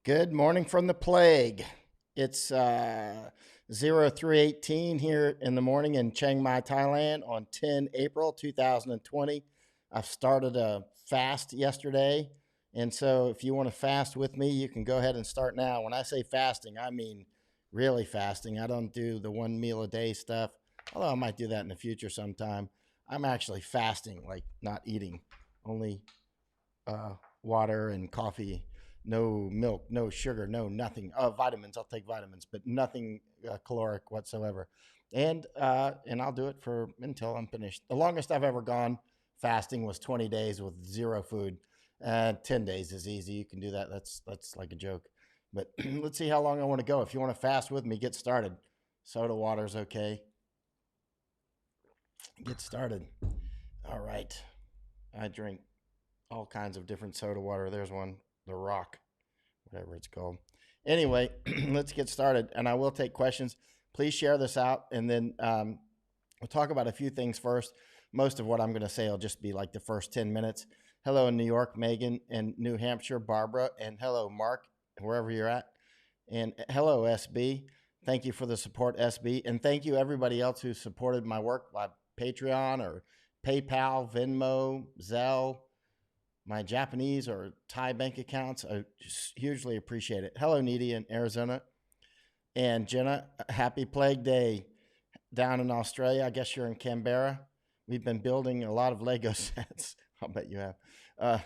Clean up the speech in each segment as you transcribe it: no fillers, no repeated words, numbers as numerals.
Good morning from the plague. It's 0318 here in the morning in Chiang Mai, Thailand on 10 April 2020. I've started a fast yesterday. And so if you want to fast with me, you can go ahead and start now. When I say fasting, I mean really fasting. I don't do the one meal a day stuff, although I might do that in the future sometime. I'm actually fasting, like not eating, only water and coffee, no milk, no sugar, no nothing. Vitamins, I'll take vitamins, but nothing caloric whatsoever. And I'll do it for until I'm finished. The longest I've ever gone fasting was 20 days with zero food. 10 days is easy. You can do that. That's like a joke. But let's see how long I want to go. If you want to fast with me, get started. Soda water's okay. Get started. All right. I drink all kinds of different soda water. There's one, the Rock, whatever it's called. Anyway, let's get started. And I will take questions. Please share this out. And then we'll talk about a few things first. Most of what I'm going to say will just be like the first 10 minutes. Hello in New York, Megan, and New Hampshire, Barbara. And hello, Mark, wherever you're at. And hello, SB. Thank you for the support, SB. And thank you, everybody else who supported my work by Patreon or PayPal, Venmo, Zelle, my Japanese or Thai bank accounts. I just hugely appreciate it. Hello, Needy in Arizona. And Jenna, happy Plague Day down in Australia. I guess you're in Canberra. We've been building a lot of Lego sets. I'll bet you have.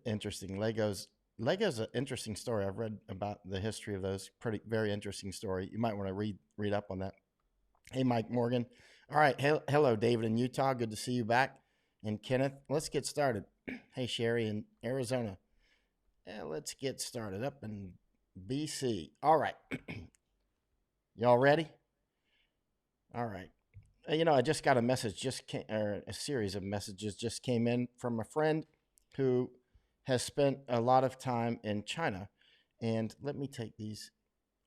Interesting. Lego's an interesting story. I've read about the history of those. Very interesting story. You might want to read up on that. Hey, Mike Morgan. All right. Hello, David in Utah. Good to see you back. And Kenneth, let's get started. Hey, Sherry in Arizona. Let's get started up in BC. All right. Y'all ready? All right. I just got a message, or a series of messages just came in from a friend who has spent a lot of time in China. And let me take these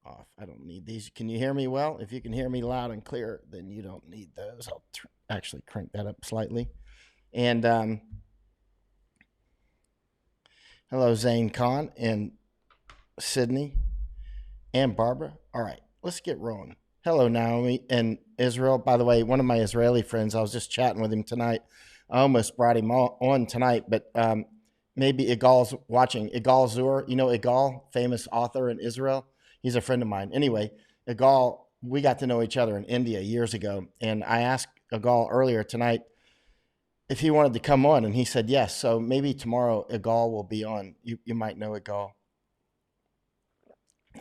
off. I don't need these. Can you hear me well? If you can hear me loud and clear, then you don't need those. I'll actually crank that up slightly. And hello, Zane Khan in Sydney and Barbara. All right, let's get rolling. Hello, Naomi in Israel. By the way, one of my Israeli friends, I was just chatting with him tonight. I almost brought him on tonight, but maybe Igal's watching. Igal Zur, you know Igal, famous author in Israel? He's a friend of mine. Anyway, Igal, we got to know each other in India years ago, and I asked Igal earlier tonight if he wanted to come on, and he said yes. So maybe tomorrow Igal will be on. You might know Igal.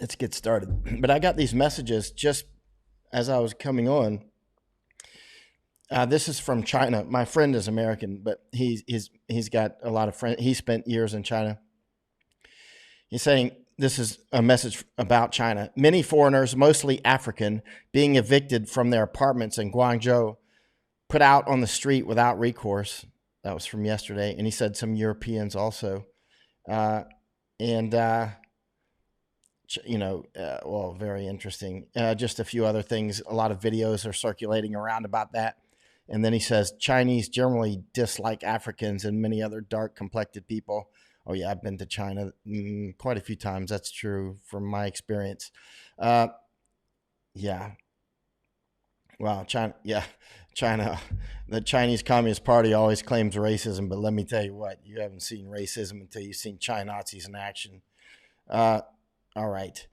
Let's get started. But I got these messages just as I was coming on. This is from China. My friend is American, but he's got a lot of friends. He spent years in China. He's saying, this is a message about China. Many foreigners, mostly African, being evicted from their apartments in Guangzhou, put out on the street without recourse. That was from yesterday. And he said some Europeans also. Well, very interesting. Just a few other things. A lot of videos are circulating around about that. And then he says, Chinese generally dislike Africans and many other dark-complected people. Oh, yeah, I've been to China quite a few times. That's true from my experience. Yeah. Wow, China, yeah. China, the Chinese Communist Party always claims racism, but let me tell you what, you haven't seen racism until you've seen China Nazis in action. All right.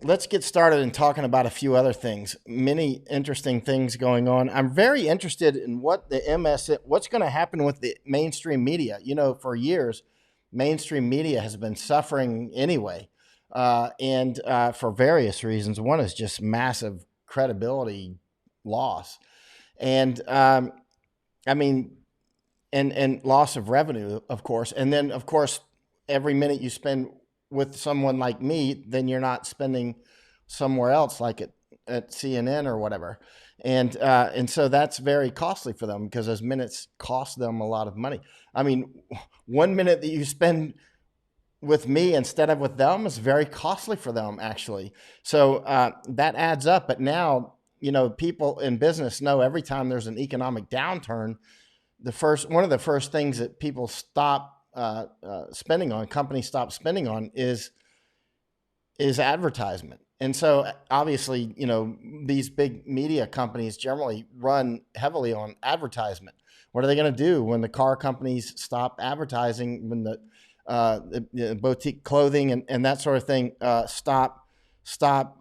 Let's get started in talking about a few other things. Many interesting things going on. I'm very interested in what's going to happen with the mainstream media. For years, mainstream media has been suffering anyway, and for various reasons. One is just massive credibility loss. And and loss of revenue, of course. And then, of course, every minute you spend with someone like me, then you're not spending somewhere else, like at CNN or whatever. And so that's very costly for them because those minutes cost them a lot of money. 1 minute that you spend with me instead of with them is very costly for them, actually. So that adds up. But now, people in business know every time there's an economic downturn, one of the first things that people stop spending on, companies stop spending on, is advertisement. And so obviously, these big media companies generally run heavily on advertisement. What are they going to do when the car companies stop advertising, when the boutique clothing and that sort of thing stop stop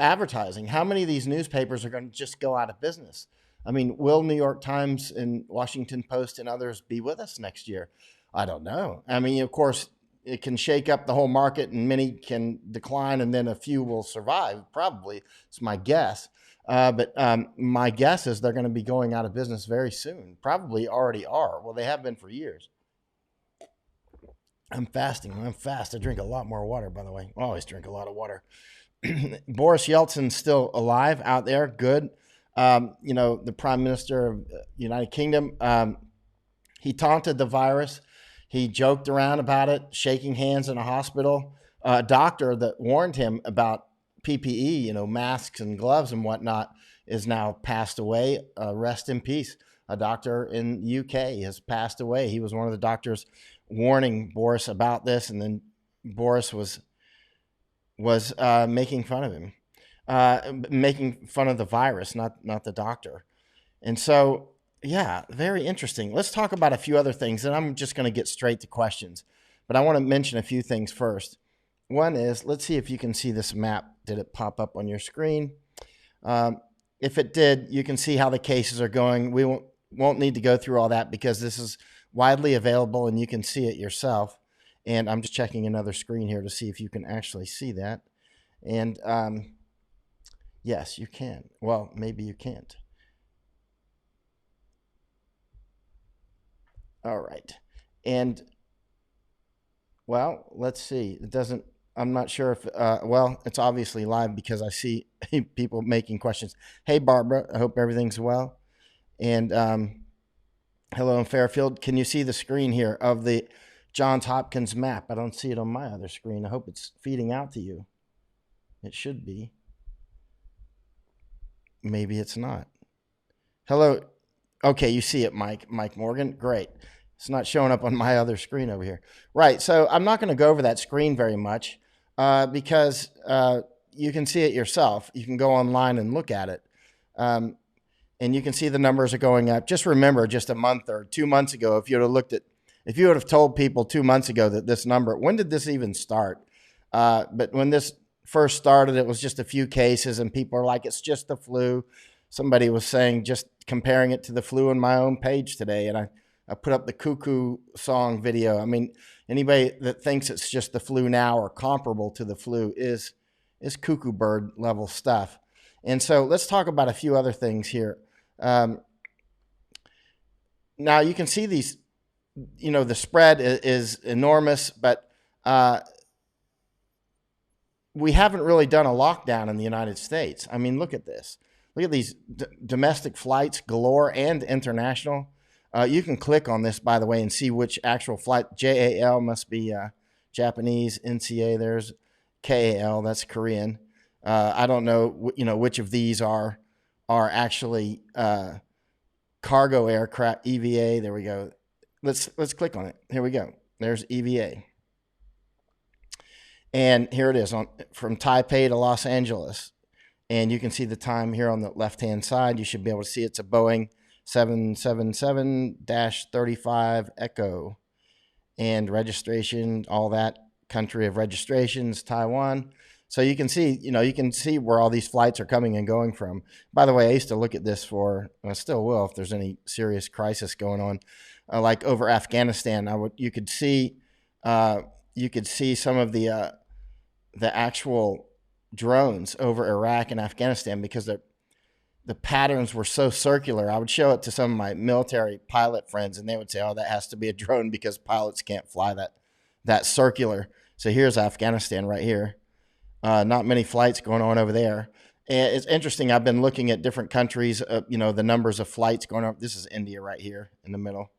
advertising? How many of these newspapers are going to just go out of business? I mean, will New York Times and Washington Post and others be with us next year? I don't know. I mean, of course, it can shake up the whole market and many can decline and then a few will survive, probably. It's my guess. But my guess is they're going to be going out of business very soon. Probably already are. Well, they have been for years. I'm fasting. I'm fast. I drink a lot more water, by the way. I always drink a lot of water. Boris Yeltsin's still alive out there. Good. The Prime Minister of the United Kingdom, he taunted the virus. He joked around about it, shaking hands in a hospital. A doctor that warned him about PPE, masks and gloves and whatnot, is now passed away. Rest in peace. A doctor in the UK has passed away. He was one of the doctors warning Boris about this, and then Boris was making fun of him, making fun of the virus, not the doctor. And so, yeah, very interesting. Let's talk about a few other things, and I'm just going to get straight to questions. But I want to mention a few things first. One is, let's see if you can see this map. Did it pop up on your screen? If it did, you can see how the cases are going. We won't need to go through all that because this is widely available and you can see it yourself. And I'm just checking another screen here to see if you can actually see that. And yes, you can. Well, maybe you can't. All right. And, well, let's see. It doesn't, I'm not sure if, well, it's obviously live because I see people making questions. Hey, Barbara, I hope everything's well. And hello in Fairfield. Can you see the screen here of the Johns Hopkins map? I don't see it on my other screen. I hope it's feeding out to you. It should be. Maybe it's not. Hello. Okay, you see it, Mike Morgan. Great. It's not showing up on my other screen over here. Right, so I'm not going to go over that screen very much because you can see it yourself. You can go online and look at it. And you can see the numbers are going up. Just remember, just a month or 2 months ago, if you would have told people 2 months ago that this number, when did this even start? But when this first started, it was just a few cases and people are like, it's just the flu. Somebody was saying, just comparing it to the flu on my own page today. And I put up the cuckoo song video. I mean, anybody that thinks it's just the flu now or comparable to the flu is cuckoo bird level stuff. And so let's talk about a few other things here. Now you can see these, the spread is enormous, but we haven't really done a lockdown in the United States. I mean, look at this. Look at these domestic flights galore and international. You can click on this, by the way, and see which actual flight. JAL must be Japanese. NCA, there's KAL, that's Korean. I don't know, which of these are actually cargo aircraft. EVA, there we go. Let's click on it. Here we go. There's EVA. And here it is from Taipei to Los Angeles. And you can see the time here on the left-hand side. You should be able to see it's a Boeing 777-35 Echo. And registration, all that, country of registrations, Taiwan. So you can see, you can see where all these flights are coming and going from. By the way, I used to look at this I still will if there's any serious crisis going on, like over Afghanistan. You could see some of the actual drones over Iraq and Afghanistan because the patterns were so circular. I would show it to some of my military pilot friends, and they would say, "Oh, that has to be a drone because pilots can't fly that circular." So here's Afghanistan right here. Not many flights going on over there. And it's interesting. I've been looking at different countries, the numbers of flights going on. This is India right here in the middle.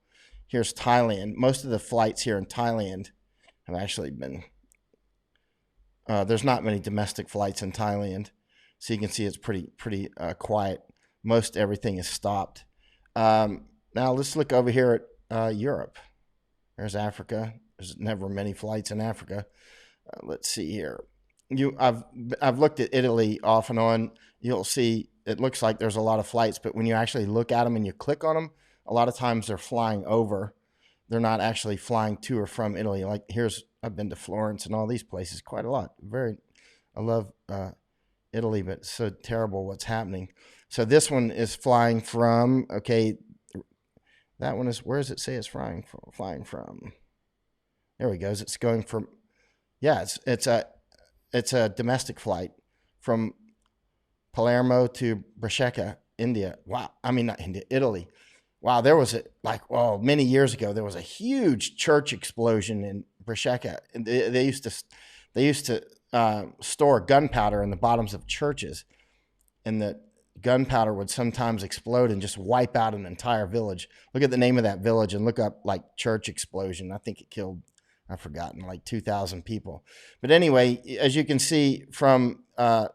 Here's Thailand. Most of the flights here in Thailand have actually been, there's not many domestic flights in Thailand. So you can see it's pretty quiet. Most everything is stopped. Now let's look over here Europe. There's Africa. There's never many flights in Africa. Let's see here. I've looked at Italy off and on. You'll see it looks like there's a lot of flights, but when you actually look at them and you click on them, a lot of times they're flying over. They're not actually flying to or from Italy. Like I've been to Florence and all these places quite a lot. I love Italy, but it's so terrible what's happening. So this one is flying from, okay, that one is, where does it say it's flying from? There we go. It's going from, yeah, it's a domestic flight from Palermo to Brescia, India. Wow. I mean, not India, Italy. Wow. There was many years ago, there was a huge church explosion in Brescia. They used to store gunpowder in the bottoms of churches, and the gunpowder would sometimes explode and just wipe out an entire village. Look at the name of that village and look up like church explosion. I think it killed, I've forgotten, like 2,000 people. But anyway, as you can see from the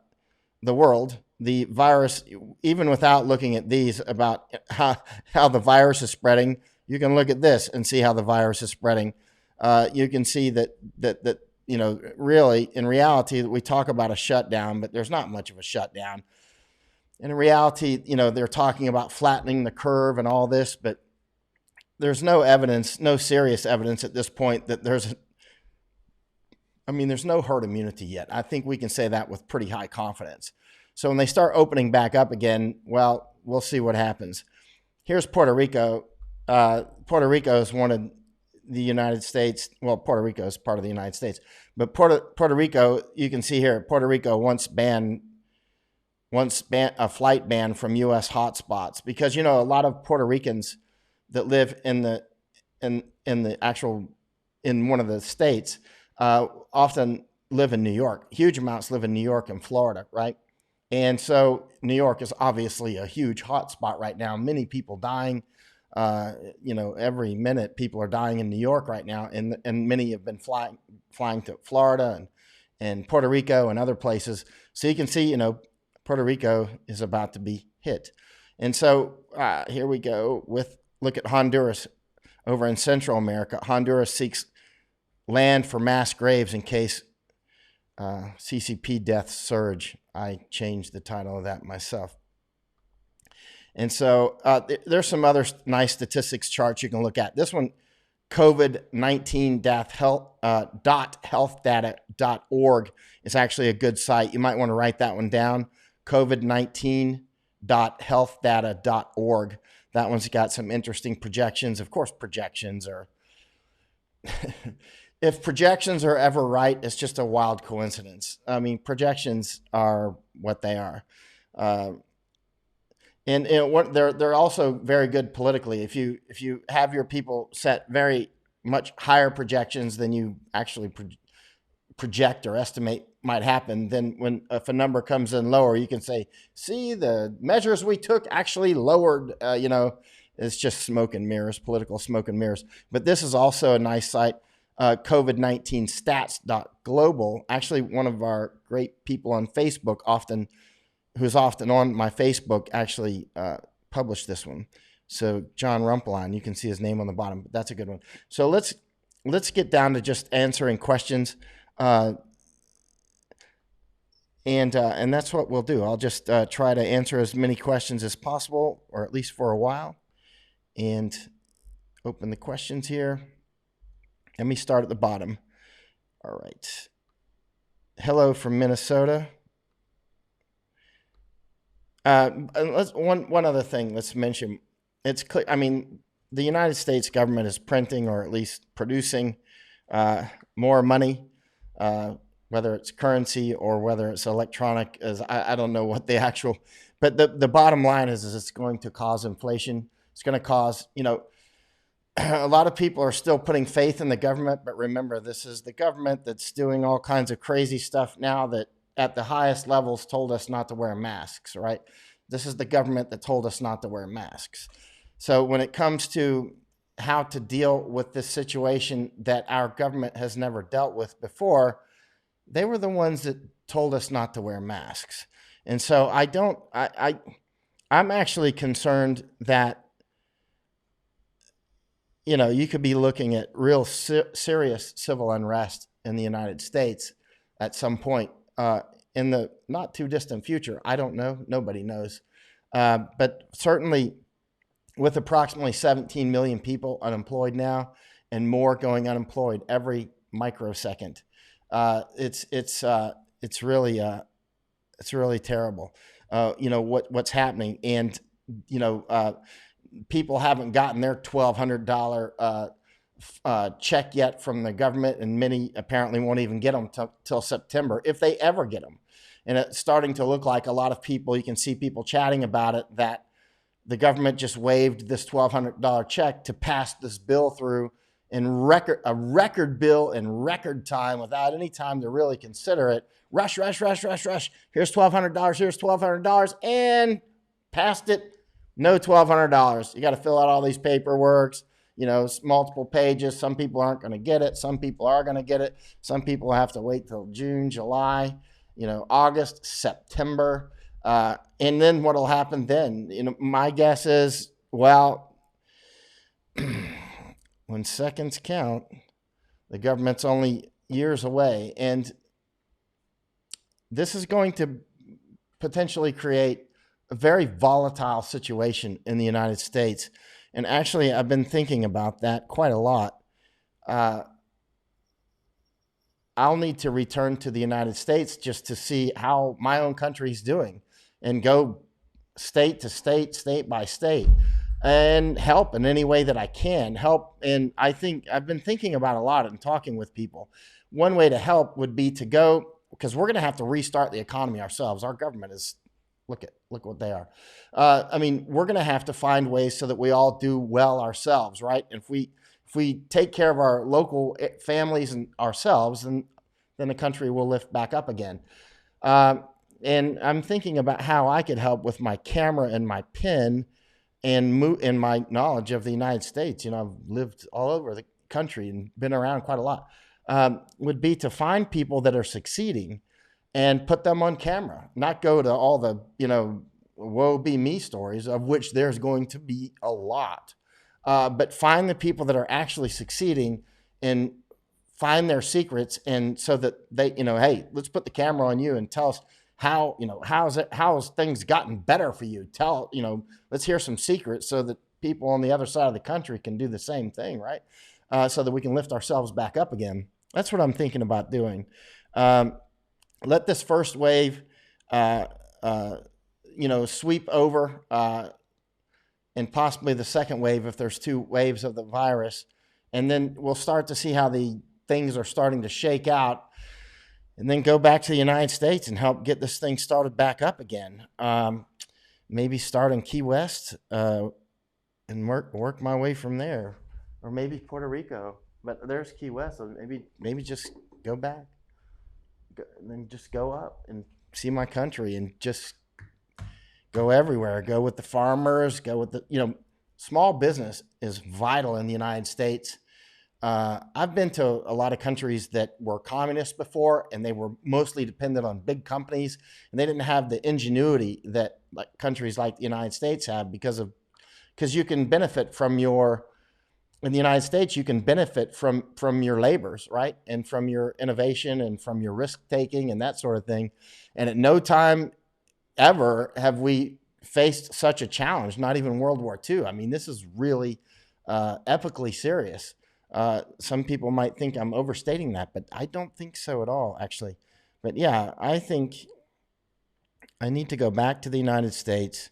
world, the virus, even without looking at these about how the virus is spreading, you can look at this and see how the virus is spreading. You can see that really, in reality, we talk about a shutdown, but there's not much of a shutdown. And in reality, they're talking about flattening the curve and all this, but there's no evidence, no serious evidence at this point that there's no herd immunity yet. I think we can say that with pretty high confidence. So when they start opening back up again, well, we'll see what happens. Here's Puerto Rico. Puerto Rico is one of the United States. Well, Puerto Rico is part of the United States. But Puerto Rico, you can see here, Puerto Rico once banned a flight ban from U.S. hotspots because, a lot of Puerto Ricans that live in one of the states often live in New York. Huge amounts live in New York and Florida, right? And so New York is obviously a huge hotspot right now. Many people dying. Every minute people are dying in New York right now, and many have been flying to Florida and Puerto Rico and other places. So you can see, Puerto Rico is about to be hit. And so here we go look at Honduras over in Central America. Honduras seeks land for mass graves in case CCP deaths surge. I changed the title of that myself. And so there's some other nice statistics charts you can look at. This one, COVID-19 healthdata.org is actually a good site. You might want to write that one down. COVID-19.healthdata.org. That one's got some interesting projections. Of course, projections are, if projections are ever right, it's just a wild coincidence. I mean, projections are what they are. And they're also very good politically. If you have your people set very much higher projections than you actually project or estimate might happen, then if a number comes in lower, you can say, see, the measures we took actually lowered, it's just smoke and mirrors, political smoke and mirrors. But this is also a nice site, COVID-19 stats.global. Actually, one of our great people on Facebook who's often on my Facebook actually published this one. So John Rumpeline, you can see his name on the bottom, but that's a good one. So let's get down to just answering questions. And that's what we'll do. I'll just try to answer as many questions as possible, or at least for a while, and open the questions here. Let me start at the bottom. All right. Hello from Minnesota. One other thing let's mention. It's clear. I mean, the United States government is printing, or at least producing, more money, whether it's currency or whether it's electronic. I don't know what the actual, but the bottom line is it's going to cause inflation. It's going to cause, a lot of people are still putting faith in the government, but remember, this is the government that's doing all kinds of crazy stuff now that at the highest levels told us not to wear masks, right? This is the government that told us not to wear masks. So when it comes to how to deal with this situation that our government has never dealt with before, they were the ones that told us not to wear masks. And so I'm actually concerned that you could be looking at real serious civil unrest in the United States at some point in the not too distant future. I don't know. Nobody knows. But certainly with approximately 17 million people unemployed now and more going unemployed every microsecond, it's really terrible. What's happening, and people haven't gotten their $1,200 check yet from the government, and many apparently won't even get them till September, if they ever get them. And it's starting to look like a lot of people, you can see people chatting about it, that the government just waived this $1,200 check to pass this bill through in a record bill in record time without any time to really consider it. Rush, rush, rush, rush, rush. Here's $1,200. Here's $1,200, and passed it. No $1,200. You got to fill out all these paperworks. Multiple pages. Some people aren't going to get it. Some people are going to get it. Some people have to wait till June, July, August, September. And then what'll happen then? My guess is, well, when seconds count, the government's only years away. And this is going to potentially create a very volatile situation in the United States. And actually, I've been thinking about that quite a lot. I'll need to return to the United States just to see how my own country's doing, and go state to state, state by state, and help in any way that I can help. And I think I've been thinking about a lot and talking with people. One way to help would be to go, because we're going to have to restart the economy ourselves. Our government is, look what they are. We're going to have to find ways so that we all do well ourselves, right? If we take care of our local families and ourselves, then the country will lift back up again. And I'm thinking about how I could help with my camera and my pen and my knowledge of the United States. I've lived all over the country and been around quite a lot. Would be to find people that are succeeding and put them on camera, not go to all the, woe be me stories, of which there's going to be a lot. But find the people that are actually succeeding and find their secrets. And so that they, hey, let's put the camera on you and tell us how's things gotten better for you? Let's hear some secrets so that people on the other side of the country can do the same thing, right? So that we can lift ourselves back up again. That's what I'm thinking about doing. Let this first wave, sweep over, and possibly the second wave if there's two waves of the virus. And then we'll start to see how the things are starting to shake out, and then go back to the United States and help get this thing started back up again. Maybe start in Key West and work my way from there, or maybe Puerto Rico. But there's Key West, so maybe just go back, and then just go up and see my country, and just go everywhere. Go with the farmers. Go with the small business is vital in the United States. I've been to a lot of countries that were communist before, and they were mostly dependent on big companies, and they didn't have the ingenuity that countries like the United States have, because you can benefit from in the United States, you can benefit from your labors, right? And from your innovation and from your risk taking and that sort of thing. And at no time ever have we faced such a challenge, not even World War II. This is really epically serious. Some people might think I'm overstating that, but I don't think so at all, actually. But yeah, I think I need to go back to the United States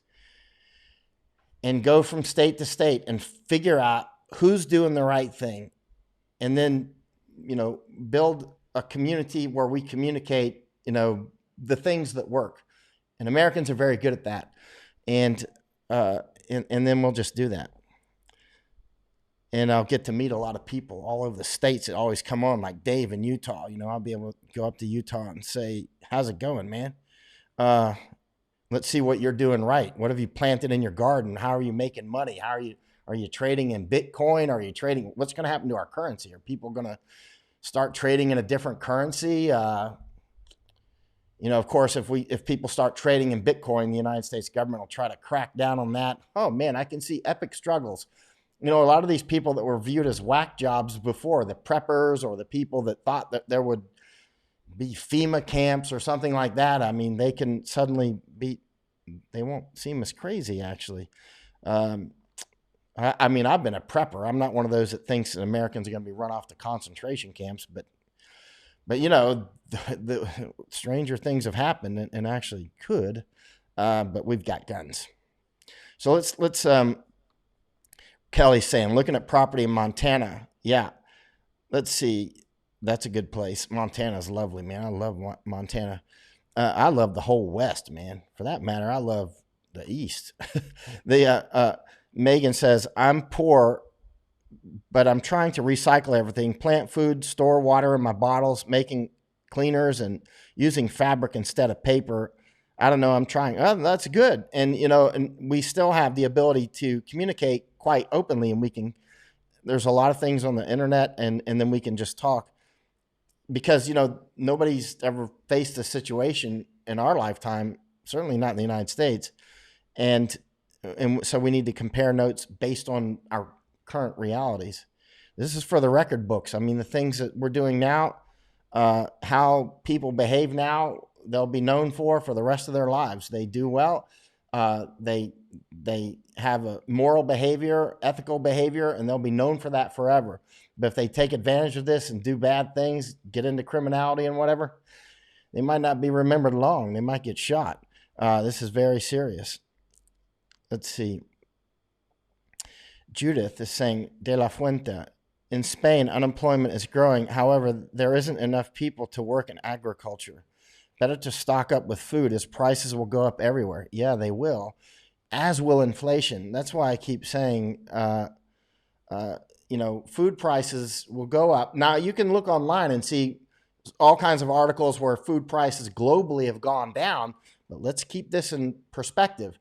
and go from state to state and figure out who's doing the right thing. And then, build a community where we communicate, the things that work. And Americans are very good at that. And then we'll just do that. And I'll get to meet a lot of people all over the states that always come on, like Dave in Utah. I'll be able to go up to Utah and say, how's it going, man? Let's see what you're doing right. What have you planted in your garden? How are you making money? Are you trading in Bitcoin? Are you trading? What's going to happen to our currency? Are people going to start trading in a different currency? Of course, if people start trading in Bitcoin, the United States government will try to crack down on that. Oh man, I can see epic struggles. you know, a lot of these people that were viewed as whack jobs before, the preppers or the people that thought that there would be FEMA camps or something like that, I mean, they can suddenly be, they won't seem as crazy, actually. Um, I mean, I've been a prepper. I'm not one of those that thinks that Americans are going to be run off to concentration camps, but you know, the stranger things have happened and actually could, but we've got guns. So let's Kelly's saying, looking at property in Montana. Yeah, let's see. That's a good place. Montana's lovely, man. I love Montana. I love the whole West, man. For that matter, I love the East. the Megan says, I'm poor, but I'm trying to recycle everything, plant food, store water in my bottles, making cleaners and using fabric instead of paper. I don't know. I'm trying. Oh, that's good. And, you know, and we still have the ability to communicate quite openly, and we can, there's a lot of things on the internet, and then we can just talk, because, you know, nobody's ever faced a situation in our lifetime, certainly not in the United States. And so we need to compare notes based on our current realities. This is for the record books. I mean, the things that we're doing now, how people behave now, they'll be known for the rest of their lives. They do well. They have a moral behavior, ethical behavior, and they'll be known for that forever. But if they take advantage of this and do bad things, get into criminality and whatever, they might not be remembered long. They might get shot. This is very serious. Let's see. Judith is saying, De La Fuente, in Spain, unemployment is growing. However, there isn't enough people to work in agriculture. Better to stock up with food, as prices will go up everywhere. Yeah, they will, as will inflation. That's why I keep saying, you know, food prices will go up. Now, you can look online and see all kinds of articles where food prices globally have gone down, but let's keep this in perspective.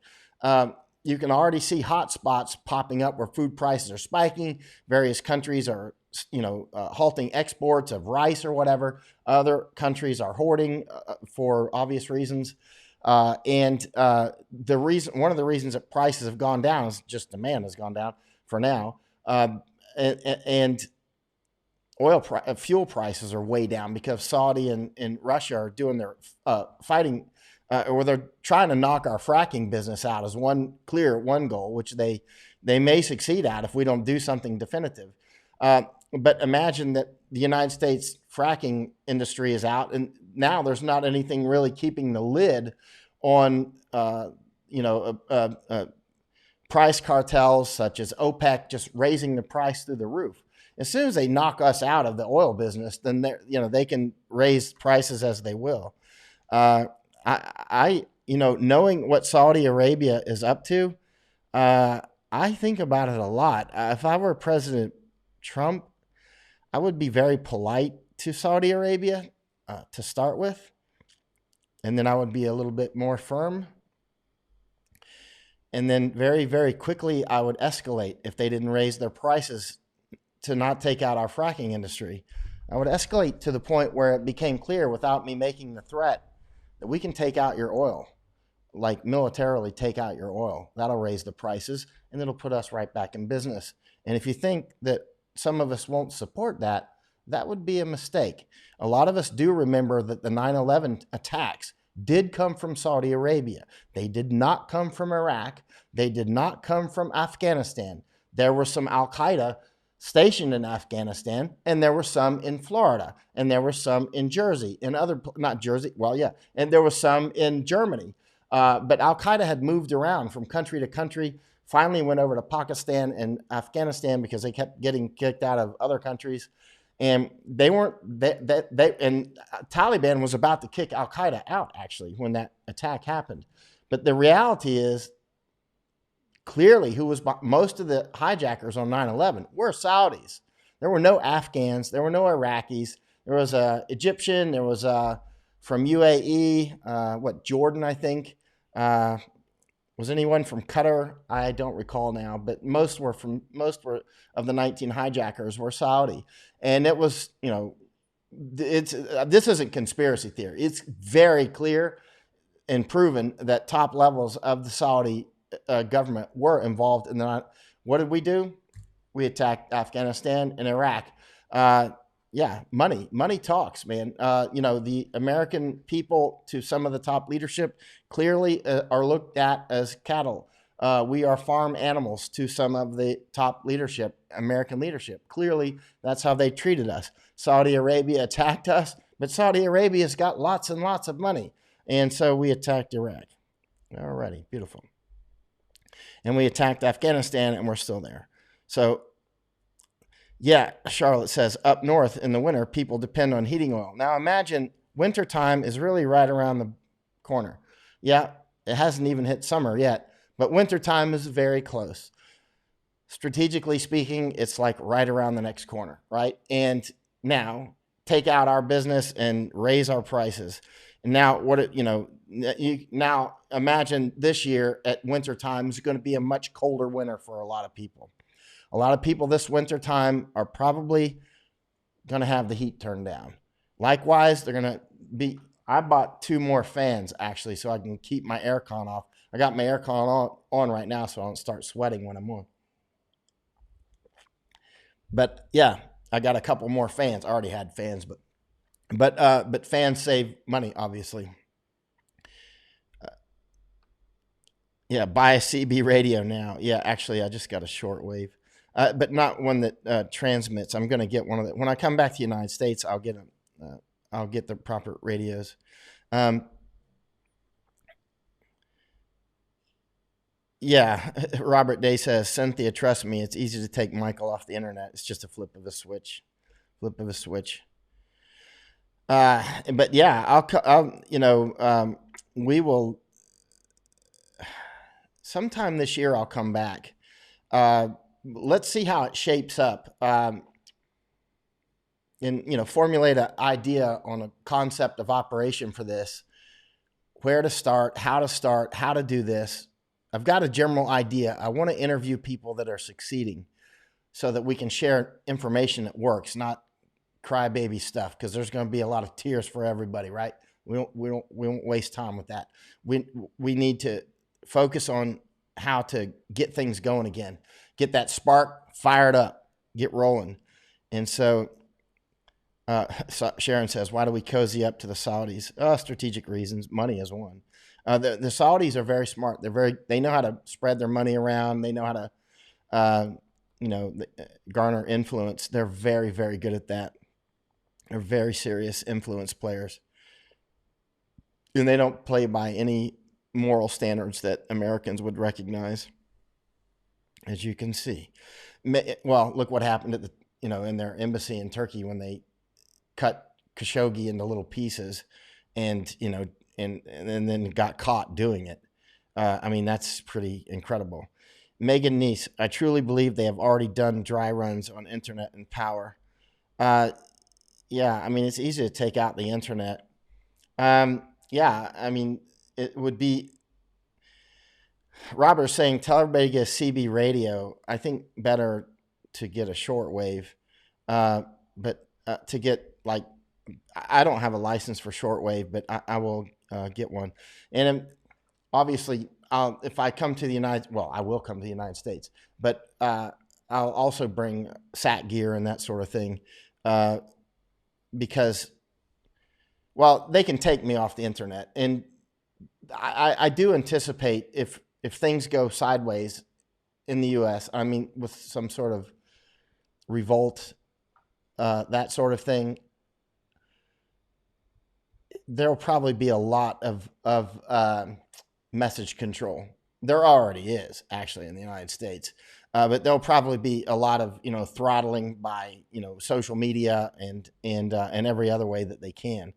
You can already see hot spots popping up where food prices are spiking. Various countries are, you know, halting exports of rice or whatever. Other countries are hoarding for obvious reasons. The reason, one of the reasons that prices have gone down is just demand has gone down for now. And fuel prices are way down because Saudi and Russia are doing their fighting, or they're trying to knock our fracking business out as one goal, which they may succeed at if we don't do something definitive. But imagine that the United States fracking industry is out, and now there's not anything really keeping the lid on, price cartels such as OPEC just raising the price through the roof. As soon as they knock us out of the oil business, then they can raise prices as they will. Knowing what Saudi Arabia is up to, I think about it a lot. If I were President Trump, I would be very polite to Saudi Arabia to start with, and then I would be a little bit more firm. And then very, very quickly, I would escalate if they didn't raise their prices to not take out our fracking industry. I would escalate to the point where it became clear, without me making the threat, that we can take out your oil, like militarily take out your oil. That'll raise the prices, and it'll put us right back in business. And if you think that some of us won't support that, that would be a mistake. A lot of us do remember that the 9/11 attacks did come from Saudi Arabia. They did not come from Iraq. They did not come from Afghanistan. There were some Al-Qaeda stationed in Afghanistan, and there were some in Florida, and there were some in Jersey, and and there was some in Germany. But Al-Qaeda had moved around from country to country, finally went over to Pakistan and Afghanistan because they kept getting kicked out of other countries. And Taliban was about to kick Al-Qaeda out, actually, when that attack happened. But the reality is, clearly, most of the hijackers on 9/11 were Saudis. There were no Afghans. There were no Iraqis. There was a Egyptian. There was from UAE, Jordan, I think. Was anyone from Qatar? I don't recall now, but most were of the 19 hijackers were Saudi. And it was, this isn't conspiracy theory. It's very clear and proven that top levels of the Saudi government were involved in that. What did we do? We attacked Afghanistan and Iraq. Uh, yeah, money talks, man. The American people, to some of the top leadership, clearly are looked at as cattle. We are farm animals to some of the top leadership, American leadership. Clearly, that's how they treated us. Saudi Arabia attacked us, but Saudi Arabia's got lots and lots of money. And so we attacked Iraq. Alrighty, beautiful. And we attacked Afghanistan, and we're still there. So, yeah, Charlotte says, up north in the winter, people depend on heating oil. Now imagine wintertime is really right around the corner. Yeah, it hasn't even hit summer yet, but wintertime is very close. Strategically speaking, it's like right around the next corner, right? And now take out our business and raise our prices. And now now imagine this year at winter time is going to be a much colder winter for a lot of people. A lot of people this winter time are probably going to have the heat turned down. Likewise, they're going to be, I bought 2 more fans actually, so I can keep my aircon off. I got my aircon on right now, so I don't start sweating when I'm on. But yeah, I got a couple more fans. I already had fans, but fans save money, obviously. Yeah, buy a CB radio now. Yeah, actually, I just got a shortwave, but not one that transmits. I'm going to get one of the. When I come back to the United States, I'll get them. I'll get the proper radios. Yeah, Robert Day says, Cynthia, trust me, it's easy to take Michael off the internet. It's just a flip of a switch. But yeah, we will, sometime this year I'll come back. Let's see how it shapes up. And formulate an idea on a concept of operation for this, where to start, how to do this. I've got a general idea. I want to interview people that are succeeding so that we can share information that works, not crybaby stuff, because there's going to be a lot of tears for everybody, right? We won't waste time with that. We need to focus on how to get things going again, get that spark fired up, get rolling. And so Sharon says, why do we cozy up to the Saudis? Strategic reasons. Money is one. The Saudis are very smart. They know how to spread their money around. They know how to, garner influence. They're very, very good at that. They're very serious influence players. And they don't play by any moral standards that Americans would recognize, as you can see. Well, look what happened at in their embassy in Turkey when they cut Khashoggi into little pieces, and then got caught doing it. That's pretty incredible. Megan Neese, I truly believe they have already done dry runs on internet and power. It's easy to take out the internet. It would be, Robert's saying, tell everybody to get a CB radio. I think better to get a shortwave, but to get, I don't have a license for shortwave, but I will get one. And obviously, if I come to I will come to the United States, but I'll also bring sat gear and that sort of thing, because, they can take me off the internet. And I do anticipate if things go sideways in the U.S., with some sort of revolt, that sort of thing, there'll probably be a lot of message control. There already is, actually, in the United States. But there'll probably be a lot of, throttling by, social media and every other way that they can.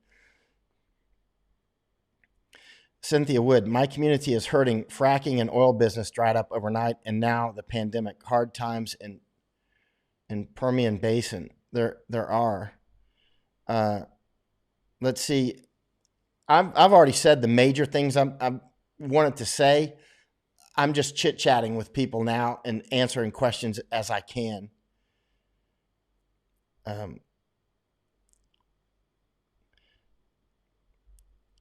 Cynthia Wood, my community is hurting. Fracking and oil business dried up overnight, and now the pandemic. Hard times in Permian Basin. There are. Let's see. I've already said the major things I wanted to say. I'm just chit-chatting with people now and answering questions as I can.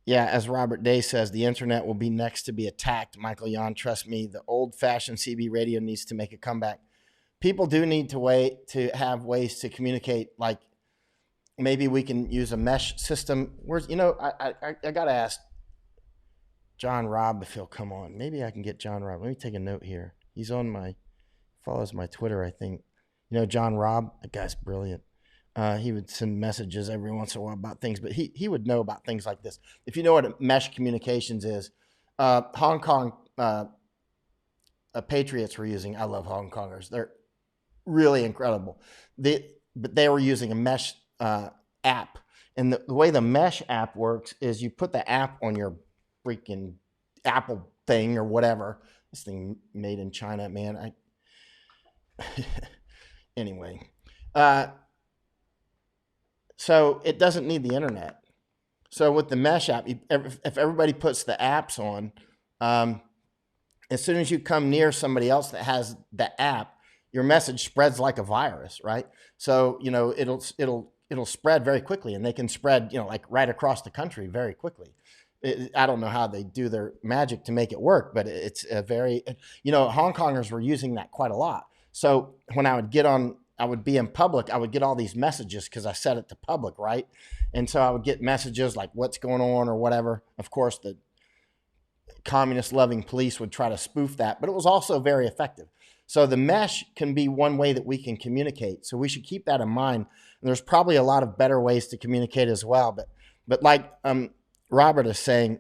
As Robert Day says, the internet will be next to be attacked. Michael Yon, trust me, the old-fashioned CB radio needs to make a comeback. people do need to have ways to communicate. Like maybe we can use a mesh system. Where's I gotta ask John Robb if he'll come on. Maybe I can get John Robb. Let me take a note here. He's on follows my Twitter, I think. John Robb, that guy's brilliant. He would send messages every once in a while about things, but he would know about things like this. If you know what mesh communications is, Hong Kong Patriots were using. I love Hong Kongers. They're really incredible. But they were using a mesh app, and the way the mesh app works is you put the app on your freaking Apple thing or whatever. This thing made in China, man. Anyway. So it doesn't need the internet. So with the mesh app, if everybody puts the apps on, as soon as you come near somebody else that has the app, your message spreads like a virus, right? So it'll spread very quickly, and they can spread like right across the country very quickly. I don't know how they do their magic to make it work, but it's a very Hong Kongers were using that quite a lot. So when I would be in public, I would get all these messages because I set it to public, right? And so I would get messages like what's going on or whatever. Of course, the communist-loving police would try to spoof that, but it was also very effective. So the mesh can be one way that we can communicate. So we should keep that in mind. And there's probably a lot of better ways to communicate as well. But like Robert is saying,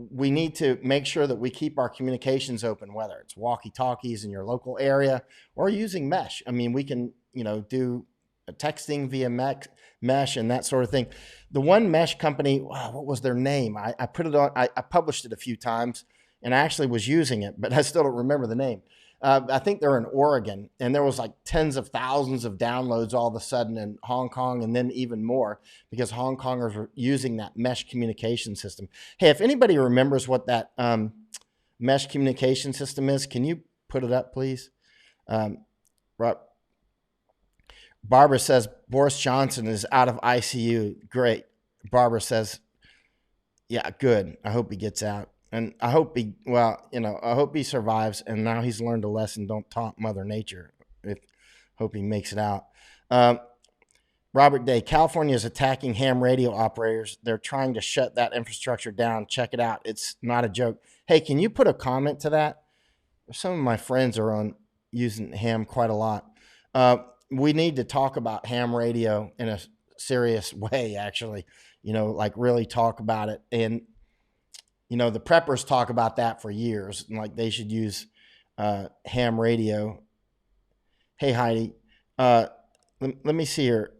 we need to make sure that we keep our communications open, whether it's walkie-talkies in your local area or using mesh. I mean, we can, do texting via mesh and that sort of thing. The one mesh company, wow, what was their name? I put it on, I published it a few times and I actually was using it, but I still don't remember the name. I think they're in Oregon, and there was like tens of thousands of downloads all of a sudden in Hong Kong, and then even more because Hong Kongers were using that mesh communication system. Hey, if anybody remembers what that mesh communication system is, can you put it up, please? Barbara says Boris Johnson is out of ICU. Great. Barbara says, yeah, good. I hope he gets out. And I hope I hope he survives. And now he's learned a lesson. Don't taunt Mother Nature. Hope he makes it out. Robert Day, California is attacking ham radio operators. They're trying to shut that infrastructure down. Check it out. It's not a joke. Hey, can you put a comment to that? Some of my friends are on using ham quite a lot. We need to talk about ham radio in a serious way, actually, like really talk about it. And the preppers talk about that for years, and like they should use ham radio. Hey, Heidi, let me see here.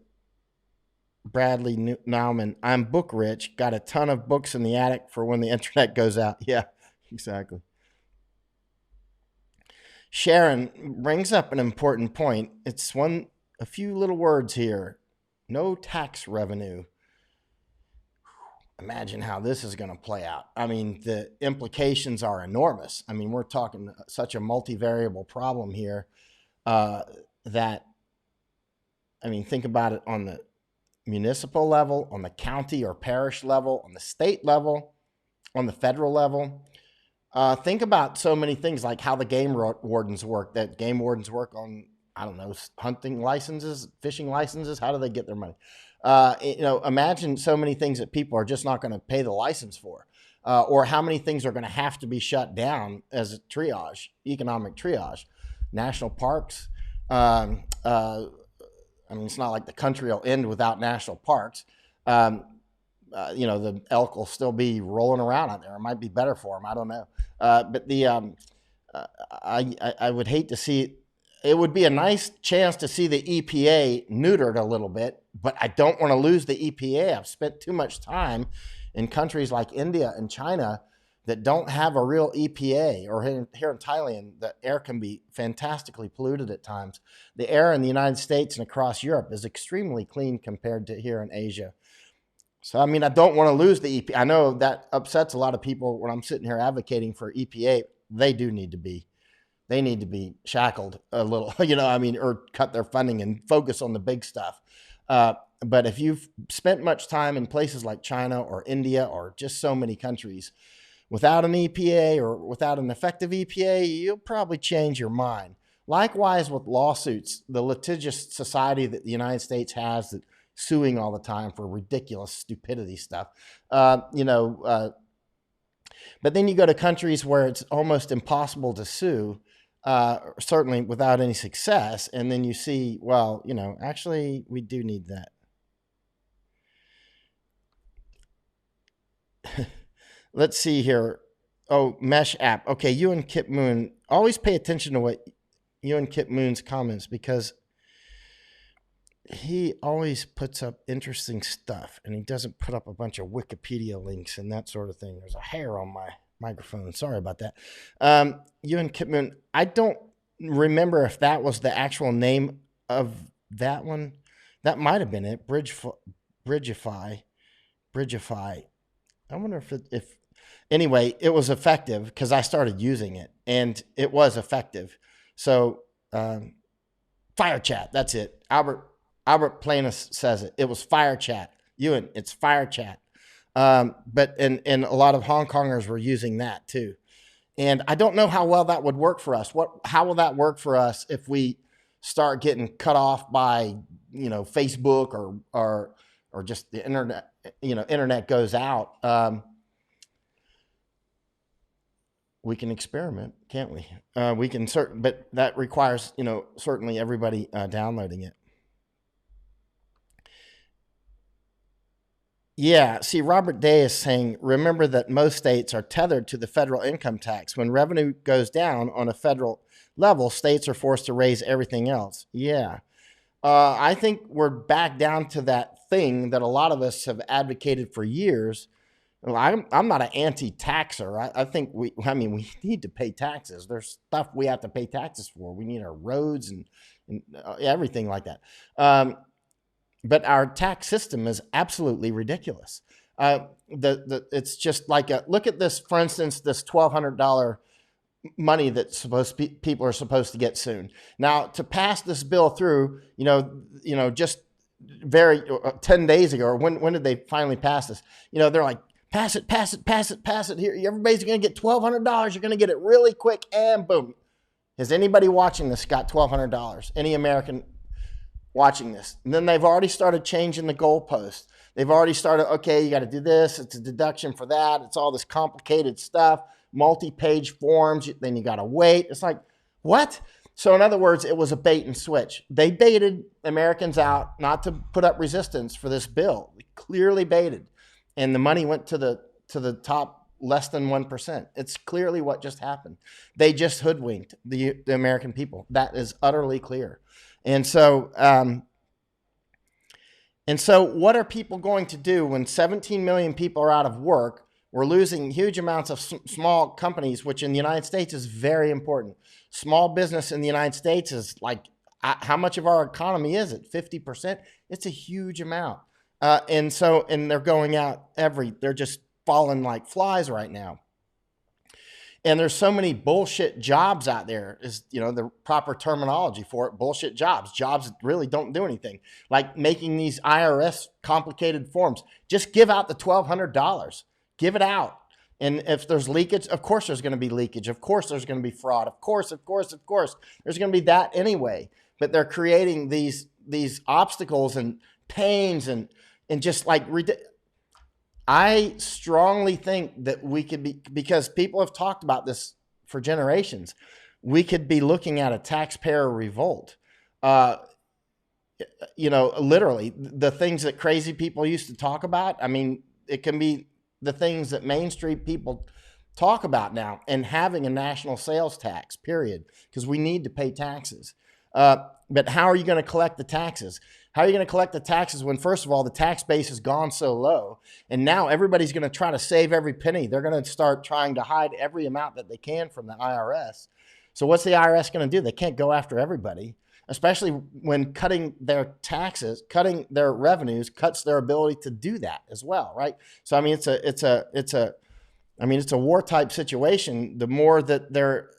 Bradley Nauman, I'm book rich, got a ton of books in the attic for when the internet goes out. Yeah, exactly. Sharon brings up an important point. It's a few little words here. No tax revenue. Imagine how this is going to play out. I mean, the implications are enormous. I mean, we're talking such a multivariable problem here that, think about it on the municipal level, on the county or parish level, on the state level, on the federal level. Think about so many things like how the game wardens work, that game wardens work on, hunting licenses, fishing licenses. How do they get their money? Imagine so many things that people are just not going to pay the license for, or how many things are going to have to be shut down as a triage, economic triage. National parks. It's not like the country will end without national parks. The elk will still be rolling around out there. It might be better for them. I don't know. But I would hate to see. It would be a nice chance to see the EPA neutered a little bit, but I don't want to lose the EPA. I've spent too much time in countries like India and China that don't have a real EPA, or here in Thailand, the air can be fantastically polluted at times. The air in the United States and across Europe is extremely clean compared to here in Asia. So, I don't want to lose the EPA. I know that upsets a lot of people when I'm sitting here advocating for EPA. They need to be shackled a little, or cut their funding and focus on the big stuff. But if you've spent much time in places like China or India or just so many countries Without an EPA or without an effective EPA, you'll probably change your mind. Likewise with lawsuits, the litigious society that the United States has, that suing all the time for ridiculous stupidity stuff. But then you go to countries where it's almost impossible to sue, certainly without any success. And then you see, well, actually, we do need that. Let's see here. Oh, Mesh app. Okay, you and Kip Moon. Always pay attention to what you and Kip Moon's comments, because he always puts up interesting stuff, and he doesn't put up a bunch of Wikipedia links and that sort of thing. There's a hair on my microphone. Sorry about that. You and Kip Moon. I don't remember if that was the actual name of that one. That might have been it. Bridgeify. I wonder if anyway, it was effective because I started using it, and it was effective. So, Fire Chat, that's it. Albert Planis says it. It was Fire Chat. Ewan, it's Fire Chat. But a lot of Hong Kongers were using that too. And I don't know how well that would work for us. How will that work for us if we start getting cut off by, Facebook or just the internet, internet goes out? We can experiment, can't we? We can but that requires, certainly everybody downloading it. Yeah, see, Robert Day is saying, remember that most states are tethered to the federal income tax. When revenue goes down on a federal level, states are forced to raise everything else. Yeah. I think we're back down to that thing that a lot of us have advocated for years. Well, I'm not an anti-taxer. I think we need to pay taxes. There's stuff we have to pay taxes for. We need our roads and everything like that. But our tax system is absolutely ridiculous. It's just like look at this, for instance, this $1,200 money that people are supposed to get soon. Now, to pass this bill through, just 10 days ago, or when did they finally pass this? They're like, pass it here. Everybody's going to get $1,200. You're going to get it really quick, and boom. Has anybody watching this got $1,200? Any American watching this? And then they've already started changing the goalpost. They've already started, okay, you got to do this. It's a deduction for that. It's all this complicated stuff, multi-page forms. Then you got to wait. It's like, what? So in other words, it was a bait and switch. They baited Americans out not to put up resistance for this bill. They clearly baited. And the money went to the top less than 1%. It's clearly what just happened. They just hoodwinked the American people. That is utterly clear. And so what are people going to do when 17 million people are out of work? We're losing huge amounts of small companies, which in the United States is very important. Small business in the United States is like, how much of our economy is it? 50%? It's a huge amount. And they're going out they're just falling like flies right now. And there's so many bullshit jobs out there, is, the proper terminology for it, bullshit jobs that really don't do anything. Like making these IRS complicated forms. Just give out the $1,200. Give it out. And if there's leakage, of course there's going to be leakage. Of course there's going to be fraud. Of course. There's going to be that anyway. But they're creating these obstacles and pains and just like I strongly think that we could be, because people have talked about this for generations, we could be looking at a taxpayer revolt. Literally the things that crazy people used to talk about. I mean, it can be the things that Main Street people talk about now, and having a national sales tax, period, because we need to pay taxes. But how are you going to collect the taxes? How are you going to collect the taxes when, first of all, the tax base has gone so low, and now everybody's going to try to save every penny? They're going to start trying to hide every amount that they can from the IRS. So what's the IRS going to do? They can't go after everybody, especially when cutting their taxes, cutting their revenues, cuts their ability to do that as well, right? So I mean, it's a war type situation. The more that they're,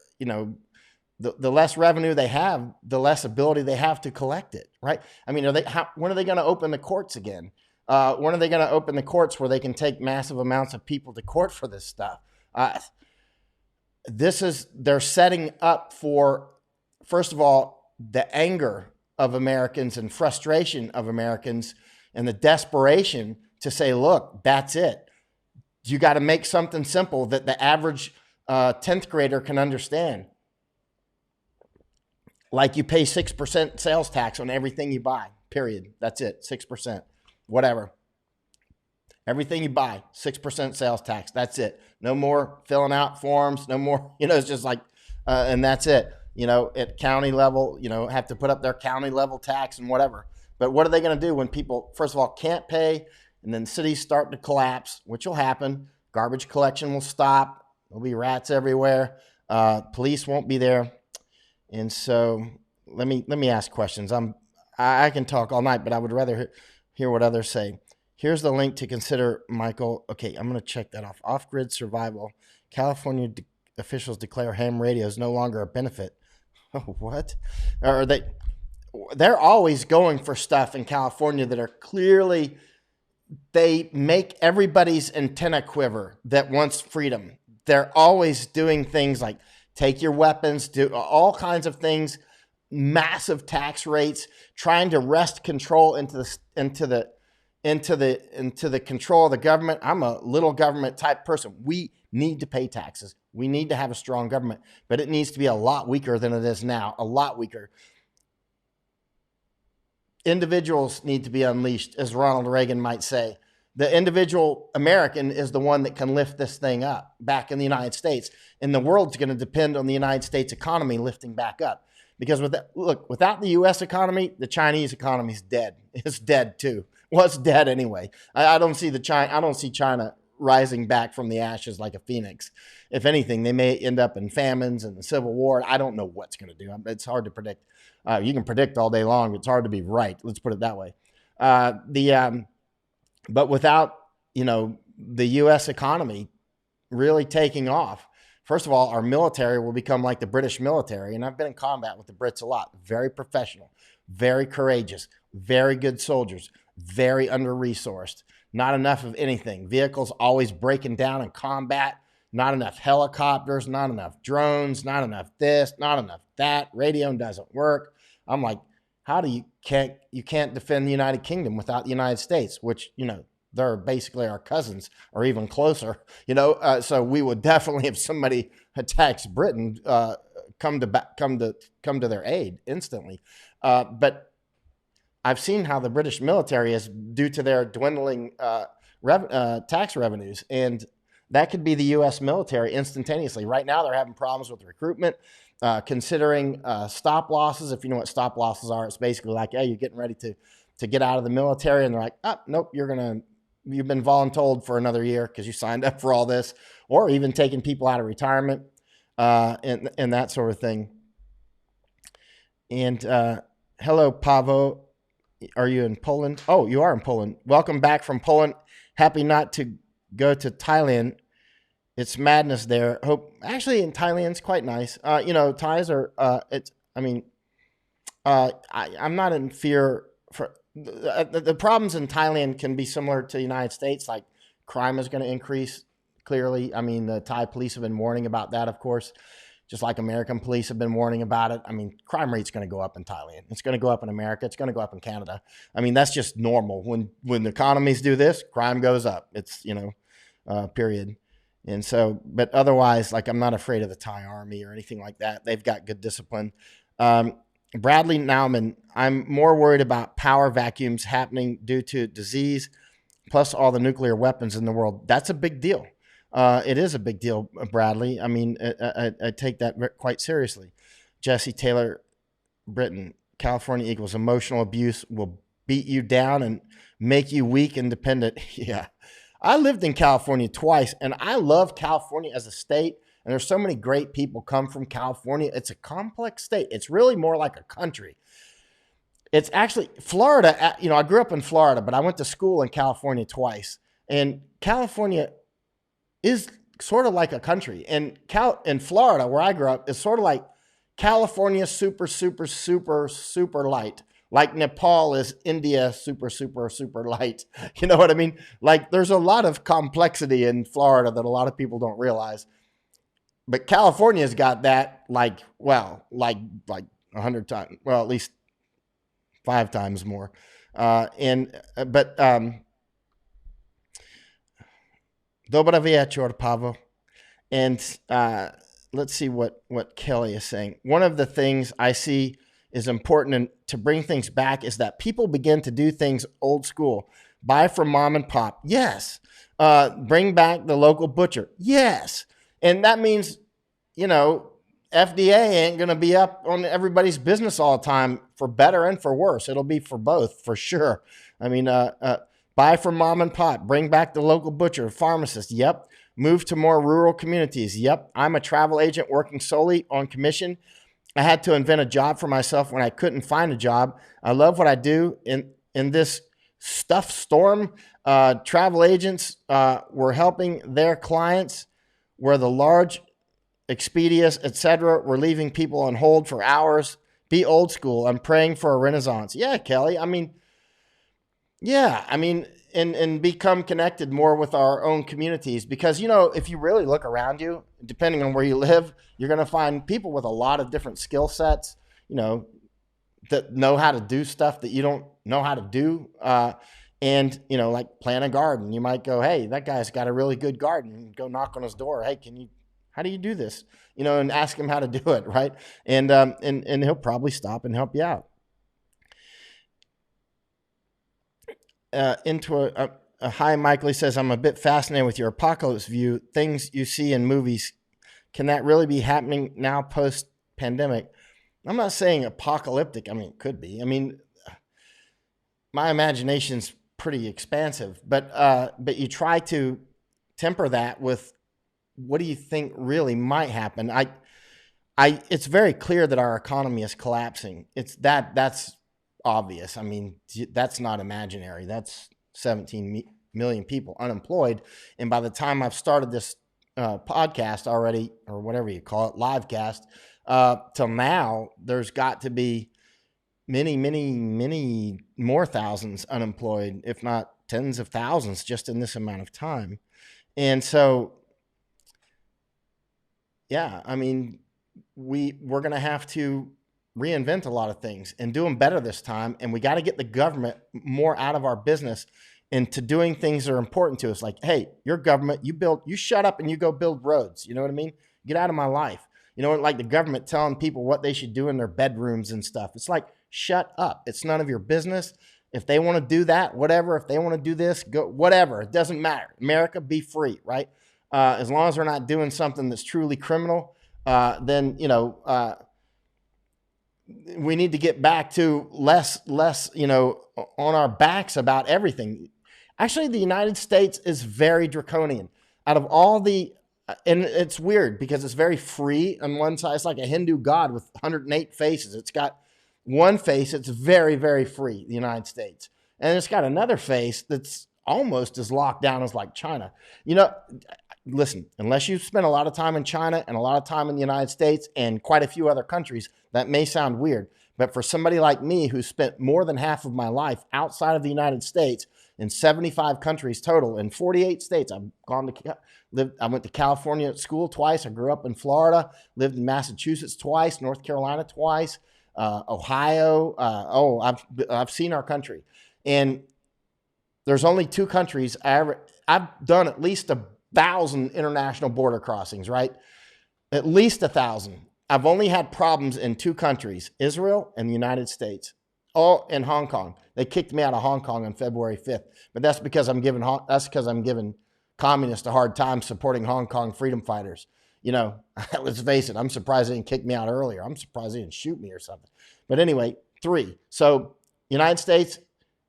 the less revenue they have, the less ability they have to collect it, right? I mean, when are they going to open the courts again? When are they going to open the courts where they can take massive amounts of people to court for this stuff? Uh, they're setting up for, first of all, the anger of Americans and frustration of Americans and the desperation to say, look, that's it. You got to make something simple that the average 10th grader can understand. Like you pay 6% sales tax on everything you buy, period. That's it, 6%, whatever. Everything you buy, 6% sales tax. That's it. No more filling out forms. No more, it's just like, and that's it. At county level, have to put up their county level tax and whatever. But what are they going to do when people, first of all, can't pay, and then cities start to collapse, which will happen. Garbage collection will stop. There'll be rats everywhere. Police won't be there. And so let me ask questions. I can talk all night, but I would rather hear what others say. Here's the link to consider, Michael. Okay, I'm going to check that off. Off-grid survival. California officials declare ham radio is no longer a benefit. Oh, what? Or they're always going for stuff in California that are clearly, they make everybody's antenna quiver that wants freedom. They're always doing things like take your weapons, do all kinds of things, massive tax rates, trying to wrest control into the control of the government. I'm a little government type person. We need to pay taxes. We need to have a strong government, but it needs to be a lot weaker than it is now, a lot weaker. Individuals need to be unleashed, as Ronald Reagan might say. The individual American is the one that can lift this thing up back in the United States. And the world's going to depend on the United States economy lifting back up. Because without the U.S. economy, the Chinese economy is dead. It's dead too. Well, it's dead anyway. I don't see China rising back from the ashes like a phoenix. If anything, they may end up in famines and the Civil War. I don't know what's going to do. It's hard to predict. You can predict all day long, but it's hard to be right. Let's put it that way. But without, the U.S. economy really taking off, first of all, our military will become like the British military. And I've been in combat with the Brits a lot. Very professional, very courageous, very good soldiers, very under-resourced. Not enough of anything. Vehicles always breaking down in combat. Not enough helicopters, not enough drones, not enough this, not enough that. Radio doesn't work. I'm like, how do you can't defend the United Kingdom without the United States, which, they're basically our cousins or even closer, so we would definitely, if somebody attacks Britain, come to their aid instantly. But I've seen how the British military is due to their dwindling tax revenues, and that could be the U.S. military instantaneously. Right now, they're having problems with recruitment. Considering stop losses. If you know what stop losses are, it's basically like, hey, you're getting ready to get out of the military, and they're like, oh, nope, you've been voluntold for another year because you signed up for all this, or even taking people out of retirement and that sort of thing. And hello, Pavo. Are you in Poland? Oh, you are in Poland. Welcome back from Poland. Happy not to go to Thailand. It's madness there. Actually, in Thailand, it's quite nice. Thais are, I'm not in fear for, the problems in Thailand can be similar to the United States. Like crime is going to increase, clearly. I mean, the Thai police have been warning about that, of course, just like American police have been warning about it. I mean, crime rate's going to go up in Thailand. It's going to go up in America. It's going to go up in Canada. I mean, that's just normal. When the economies do this, crime goes up. It's, period. And so, but otherwise, like, I'm not afraid of the Thai army or anything like that. They've got good discipline. Bradley Nauman, I'm more worried about power vacuums happening due to disease, plus all the nuclear weapons in the world. That's a big deal. It is a big deal, Bradley. I mean, I take that quite seriously. Jesse Taylor Britton, California equals emotional abuse will beat you down and make you weak and dependent. Yeah. I lived in California twice, and I love California as a state, and there's so many great people come from California. It's a complex state. It's really more like a country. It's actually Florida. I grew up in Florida, but I went to school in California twice, and California is sort of like a country. And in Florida, where I grew up, is sort of like California super, super, super, super light. like Nepal is India super, super, super light. You know what I mean? Like there's a lot of complexity in Florida that a lot of people don't realize. But California's got that like, well, like 100 times, well, at least 5 times more. But Dobra wieczór, Pavel. And let's see what Kelly is saying. One of the things I see is important to bring things back is that people begin to do things old school. Buy from mom and pop. Yes. Bring back the local butcher. Yes. And that means, you know, FDA ain't going to be up on everybody's business all the time, for better and for worse. It'll be for both, for sure. I mean, buy from mom and pop. Bring back the local butcher, pharmacist. Yep. Move to more rural communities. Yep. I'm a travel agent working solely on commission. I had to invent a job for myself when I couldn't find a job. I love what I do in this stuff storm. Travel agents were helping their clients where the large Expedias, etc., were leaving people on hold for hours. Be old school. I'm praying for a renaissance. Yeah, Kelly. I mean, and become connected more with our own communities, because, you know, if you really look around you, depending on where you live, you're going to find people with a lot of different skill sets, you know, that know how to do stuff that you don't know how to do. And, you know, like plant a garden. You might go, hey, that guy's got a really good garden. Go knock on his door. Hey, how do you do this? You know, and ask him how to do it. Right. And he'll probably stop and help you out. Into a hi, Michael. He says, I'm a bit fascinated with your apocalypse view. Things you see in movies, can that really be happening now post pandemic? I'm not saying apocalyptic. I mean, it could be. I mean, my imagination's pretty expansive, but you try to temper that with what do you think really might happen. It's very clear that our economy is collapsing. That's obvious. I mean, that's not imaginary. That's 17 million people unemployed. And by the time I've started this podcast already, or whatever you call it, live cast, till now, there's got to be many, many, many more thousands unemployed, if not tens of thousands, just in this amount of time. And so, yeah, I mean, we're going to have to reinvent a lot of things and do them better this time. And we got to get the government more out of our business into doing things that are important to us. Like, hey, your government, you shut up and you go build roads. You know what I mean? Get out of my life. You know, like the government telling people what they should do in their bedrooms and stuff. It's like, shut up. It's none of your business. If they want to do that, whatever. If they want to do this, go, whatever. It doesn't matter. America, be free, right? As long as they're not doing something that's truly criminal, then, you know, we need to get back to less, you know, on our backs about everything. Actually, the United States is very draconian. Out of all the, and it's weird because it's very free on one side. It's like a Hindu god with 108 faces. It's got one face that's very, very free, the United States. And it's got another face that's almost as locked down as like China. You know, listen, unless you've spent a lot of time in China and a lot of time in the United States and quite a few other countries, that may sound weird. But for somebody like me who spent more than half of my life outside of the United States in 75 countries total, in 48 states, I went to California at school twice. I grew up in Florida, lived in Massachusetts twice, North Carolina twice, Ohio. I've seen our country. And there's only 2 countries I've done at least 1,000 international border crossings, right? At least 1,000. I've only had problems in 2 countries, Israel and the United States. Oh, and Hong Kong. They kicked me out of Hong Kong on February 5th. But that's because I'm giving communists a hard time supporting Hong Kong freedom fighters. You know, let's face it, I'm surprised they didn't kick me out earlier. I'm surprised they didn't shoot me or something. But anyway, 3. So United States,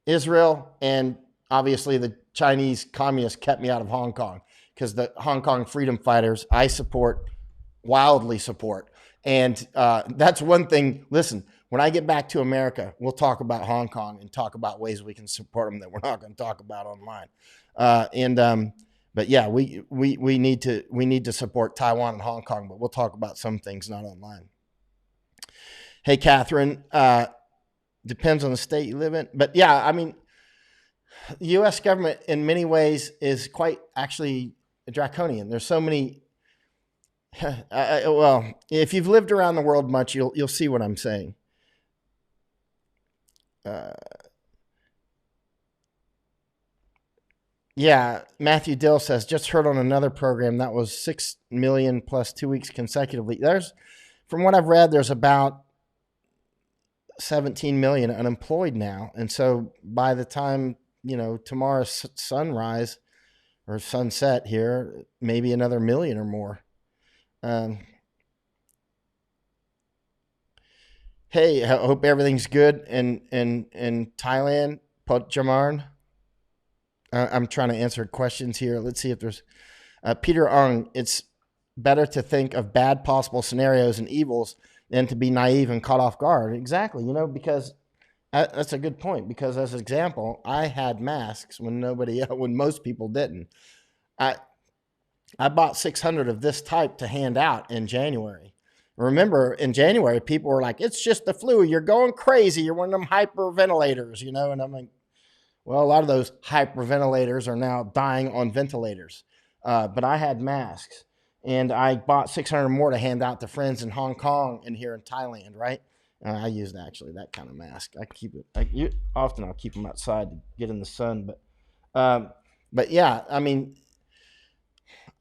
Israel, and obviously the Chinese communists kept me out of Hong Kong, because the Hong Kong freedom fighters I wildly support. And that's one thing. Listen, when I get back to America, we'll talk about Hong Kong and talk about ways we can support them that we're not going to talk about online. But yeah, we need to support Taiwan and Hong Kong, but we'll talk about some things not online. Hey, Catherine, Depends on the state you live in. But yeah, I mean, the U.S. government in many ways is quite actually draconian. There's so many. Well, if you've lived around the world much, you'll see what I'm saying. Uh, yeah, Matthew Dill says just heard on another program that was 6 million plus 2 weeks consecutively. There's, from what I've read, there's about 17 million unemployed now, and so by the time tomorrow's sunrise or sunset here, maybe another million or more. Hey, I hope everything's good in Thailand, Pot Jamarn. I'm trying to answer questions here. Let's see if there's Peter Ung. It's better to think of bad possible scenarios and evils than to be naive and caught off guard. Exactly, because that's a good point. Because as an example, I had masks when most people didn't. I bought 600 of this type to hand out in January. Remember, in January, people were like, it's just the flu. You're going crazy. You're one of them hyperventilators, and I'm like, well, a lot of those hyperventilators are now dying on ventilators. But I had masks, and I bought 600 more to hand out to friends in Hong Kong and here in Thailand, right? I used actually that kind of mask. I keep it. Often I'll keep them outside to get in the sun. But yeah, I mean,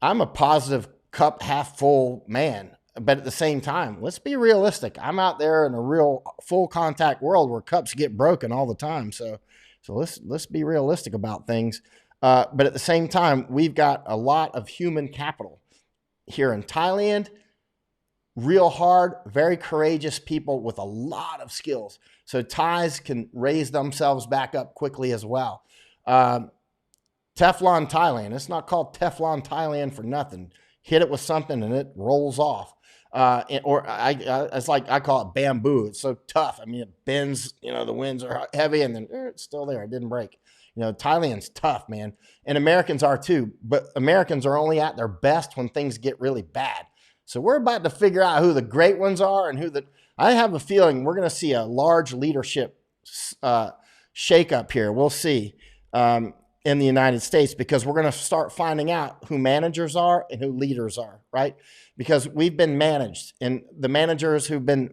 I'm a positive cup half full man. But at the same time, let's be realistic. I'm out there in a real full contact world where cups get broken all the time. So let's be realistic about things. But at the same time, we've got a lot of human capital here in Thailand. Real hard, very courageous people with a lot of skills. So Thais can raise themselves back up quickly as well. Teflon Thailand. It's not called Teflon Thailand for nothing. Hit it with something and it rolls off. It's like I call it bamboo. It's so tough. I mean, it bends. The winds are heavy, and then it's still there. It didn't break. Thailand's tough, man, and Americans are too. But Americans are only at their best when things get really bad. So we're about to figure out who the great ones are and I have a feeling we're going to see a large leadership shakeup here. We'll see. In the United States, because we're going to start finding out who managers are and who leaders are, right? Because we've been managed, and the managers who've been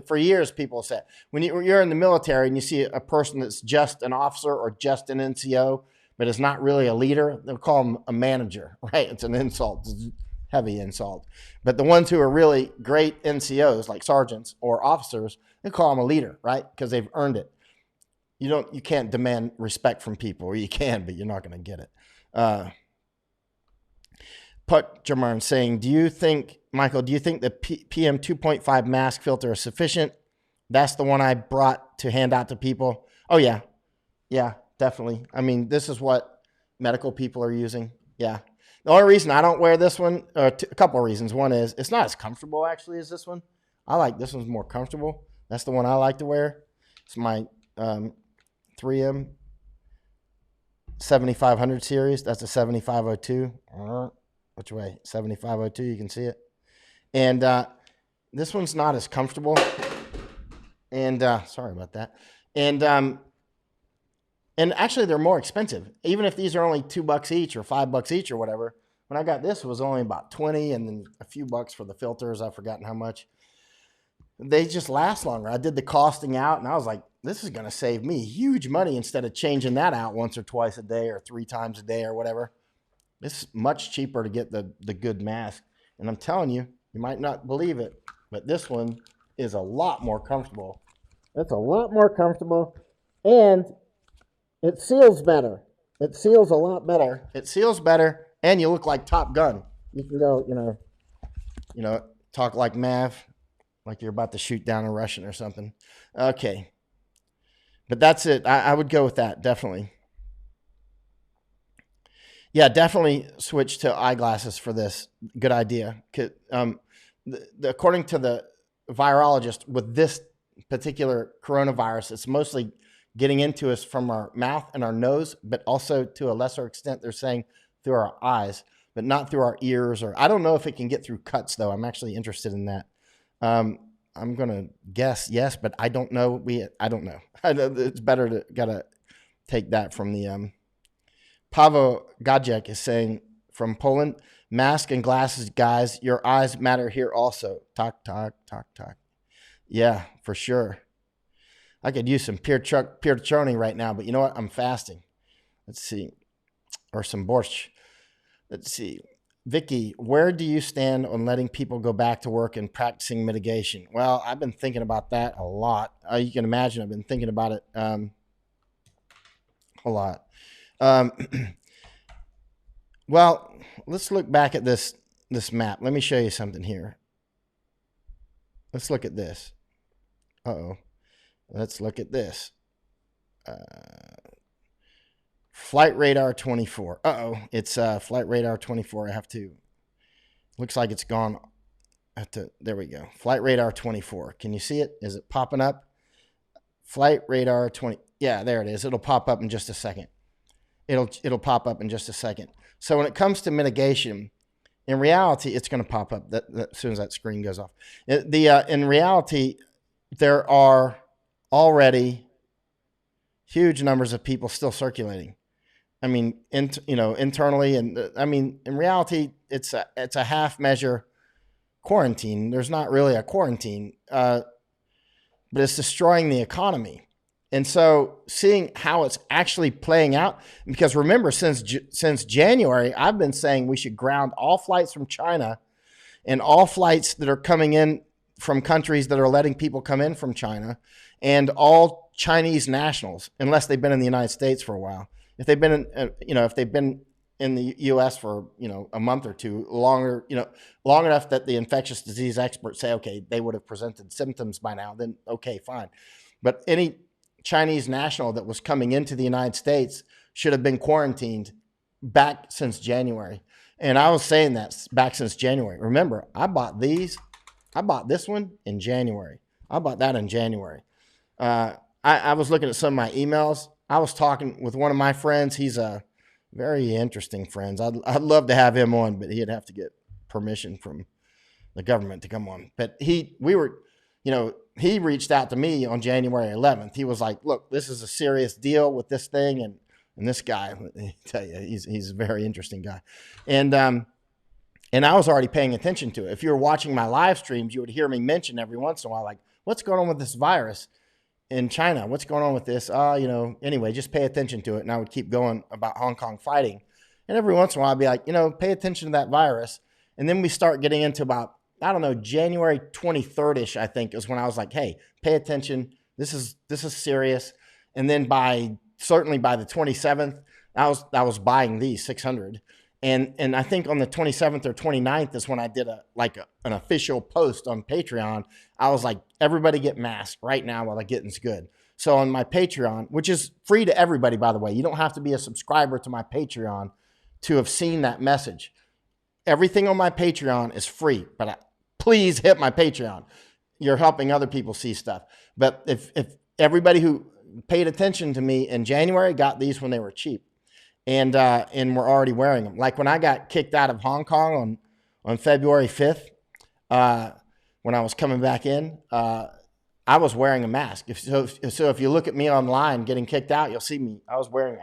for years, people said, when you're in the military and you see a person that's just an officer or just an NCO, but is not really a leader, they'll call them a manager, right? It's an insult, it's a heavy insult. But the ones who are really great NCOs, like sergeants or officers, they call them a leader, right? Because they've earned it. You can't demand respect from people, or you can, but you're not going to get it. Put Jamarn saying, Michael, do you think the PM 2.5 mask filter is sufficient? That's the one I brought to hand out to people. Oh, yeah. Yeah, definitely. I mean, this is what medical people are using. Yeah. The only reason I don't wear this one, a couple of reasons. One is it's not as comfortable, actually, as this one. I like this one's more comfortable. That's the one I like to wear. It's my 3M 7500 series. That's a 7502. Which way? 7502. You can see it. And this one's not as comfortable. And sorry about that. And actually, they're more expensive. Even if these are only $2 each or $5 each or whatever. When I got this, it was only about 20, and then a few bucks for the filters. I've forgotten how much. They just last longer. I did the costing out, and I was like, this is going to save me huge money instead of changing that out once or twice a day or 3 times a day or whatever. It's much cheaper to get the good mask. And I'm telling you, you might not believe it, but this one is a lot more comfortable. It's a lot more comfortable, and it seals better. It seals a lot better. It seals better, and you look like Top Gun. You can go, talk like Mav, like you're about to shoot down a Russian or something. Okay. But that's it. I would go with that, definitely. Yeah, definitely switch to eyeglasses for this. Good idea. According to the virologist, with this particular coronavirus, it's mostly getting into us from our mouth and our nose, but also to a lesser extent, they're saying through our eyes, but not through our ears. Or I don't know if it can get through cuts, though. I'm actually interested in that. I'm gonna guess yes, but I don't know. I don't know. It's better to gotta take that from the Pavel Gajek is saying from Poland, mask and glasses, guys. Your eyes matter here also. Talk, talk, talk, talk. Yeah, for sure. I could use some piercioni right now, but you know what? I'm fasting. Let's see. Or some borscht. Let's see. Vicky, where do you stand on letting people go back to work and practicing mitigation? Well, I've been thinking about that a lot. You can imagine I've been thinking about it a lot. Well, let's look back at this map. Let me show you something here. Let's look at this. Uh-oh. Let's look at this. Flight radar 24. Uh-oh. It's flight radar 24. I have to. Looks like it's gone. There we go. Flight radar 24. Can you see it? Is it popping up? Flight radar 20. Yeah, there it is. It'll pop up in just a second. It'll pop up in just a second. So when it comes to mitigation, in reality, it's going to pop up as soon as that screen goes off. In reality, there are already huge numbers of people still circulating. I mean, internally, and I mean, in reality, it's a half measure quarantine. There's not really a quarantine, but it's destroying the economy. And so seeing how it's actually playing out, because remember, since January, I've been saying we should ground all flights from China and all flights that are coming in from countries that are letting people come in from China, and all Chinese nationals, unless they've been in the United States for a while. If they've been in the U.S. for a month or two longer, long enough that the infectious disease experts say, okay, they would have presented symptoms by now, then okay, fine. But any Chinese national that was coming into the United States should have been quarantined back since January. And I was saying that back since January. Remember, I bought this one in January. I bought that in January. I was looking at some of my emails. I was talking with one of my friends. He's a very interesting friend. I'd love to have him on, but he'd have to get permission from the government to come on. But he reached out to me on January 11th. He was like, look, this is a serious deal with this thing. And this guy, let me tell you, he's a very interesting guy. And I was already paying attention to it. If you were watching my live streams, you would hear me mention every once in a while, like, what's going on with this virus in China? What's going on with this? Anyway, just pay attention to it. And I would keep going about Hong Kong fighting. And every once in a while I'd be like, pay attention to that virus. And then we start getting into about, I don't know, January 23rd-ish, I think, is when I was like, hey, pay attention. This is serious. And then certainly by the 27th, I was buying these 600. And I think on the 27th or 29th is when I did an official post on Patreon. I was like, everybody get masked right now while the getting's good. So on my Patreon, which is free to everybody, by the way, you don't have to be a subscriber to my Patreon to have seen that message. Everything on my Patreon is free, but please hit my Patreon. You're helping other people see stuff. But if everybody who paid attention to me in January got these when they were cheap, and we're already wearing them. Like when I got kicked out of Hong Kong on February 5th, when I was coming back in, I was wearing a mask. So if you look at me online getting kicked out, you'll see me. I was wearing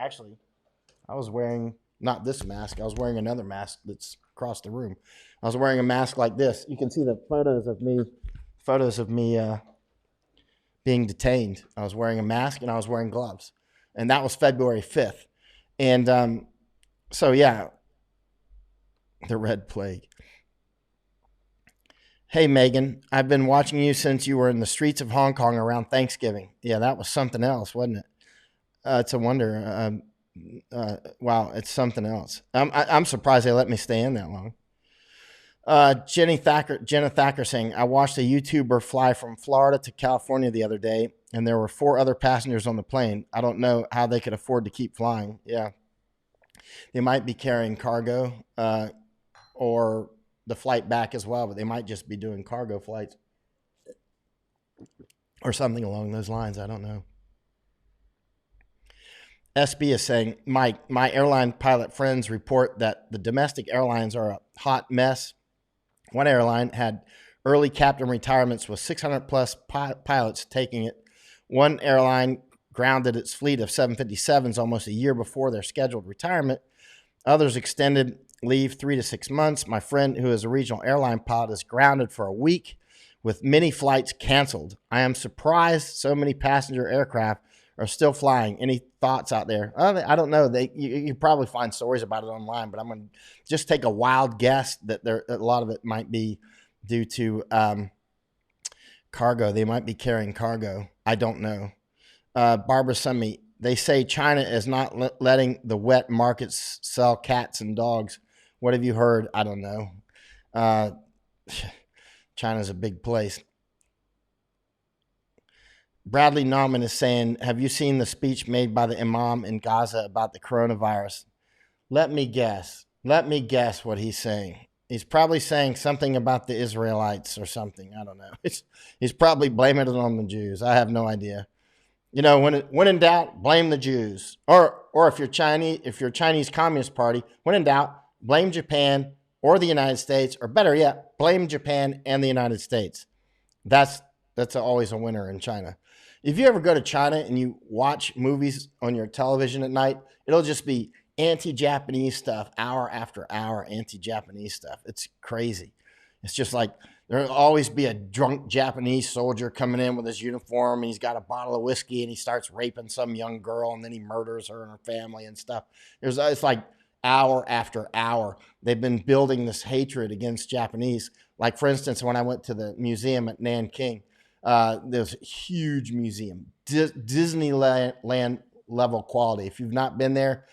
not this mask. I was wearing another mask that's across the room. I was wearing a mask like this. You can see the photos of me being detained. I was wearing a mask and I was wearing gloves. And that was February 5th. And so, yeah, the Red Plague. Hey, Megan, I've been watching you since you were in the streets of Hong Kong around Thanksgiving. Yeah, that was something else, wasn't it? It's a wonder. Wow, it's something else. I'm surprised they let me stay in that long. Jenna Thacker saying, I watched a YouTuber fly from Florida to California the other day, and there were 4 other passengers on the plane. I don't know how they could afford to keep flying. Yeah. They might be carrying cargo or the flight back as well, but they might just be doing cargo flights or something along those lines. I don't know. SB is saying, Mike, my airline pilot friends report that the domestic airlines are a hot mess. One airline had early captain retirements with 600 plus pilots taking it. One airline grounded its fleet of 757s almost a year before their scheduled retirement. Others extended leave 3 to 6 months. My friend, who is a regional airline pilot, is grounded for a week with many flights canceled. I am surprised so many passenger aircraft are still flying. Any thoughts out there? I don't know. You probably find stories about it online, but I'm going to just take a wild guess that a lot of it might be due to cargo. They might be carrying cargo. I don't know. Barbara Summy, they say China is not letting the wet markets sell cats and dogs. What have you heard? I don't know. China's a big place. Bradley Nauman is saying, have you seen the speech made by the imam in Gaza about the coronavirus? Let me guess. Let me guess what he's saying. He's probably saying something about the Israelites or something. I don't know. He's probably blaming it on the Jews. I have no idea. You know, when in doubt, blame the Jews. Or if you're Chinese Communist Party, when in doubt, blame Japan or the United States, or better yet, blame Japan and the United States. That's always a winner in China. If you ever go to China and you watch movies on your television at night, it'll just be anti-Japanese stuff, hour after hour, anti-Japanese stuff. It's crazy. It's just like there'll always be a drunk Japanese soldier coming in with his uniform, and he's got a bottle of whiskey, and he starts raping some young girl, and then he murders her and her family and stuff. It's like hour after hour. They've been building this hatred against Japanese. Like, for instance, when I went to the museum at Nanking, there's a huge museum, Disneyland level quality. If you've not been there,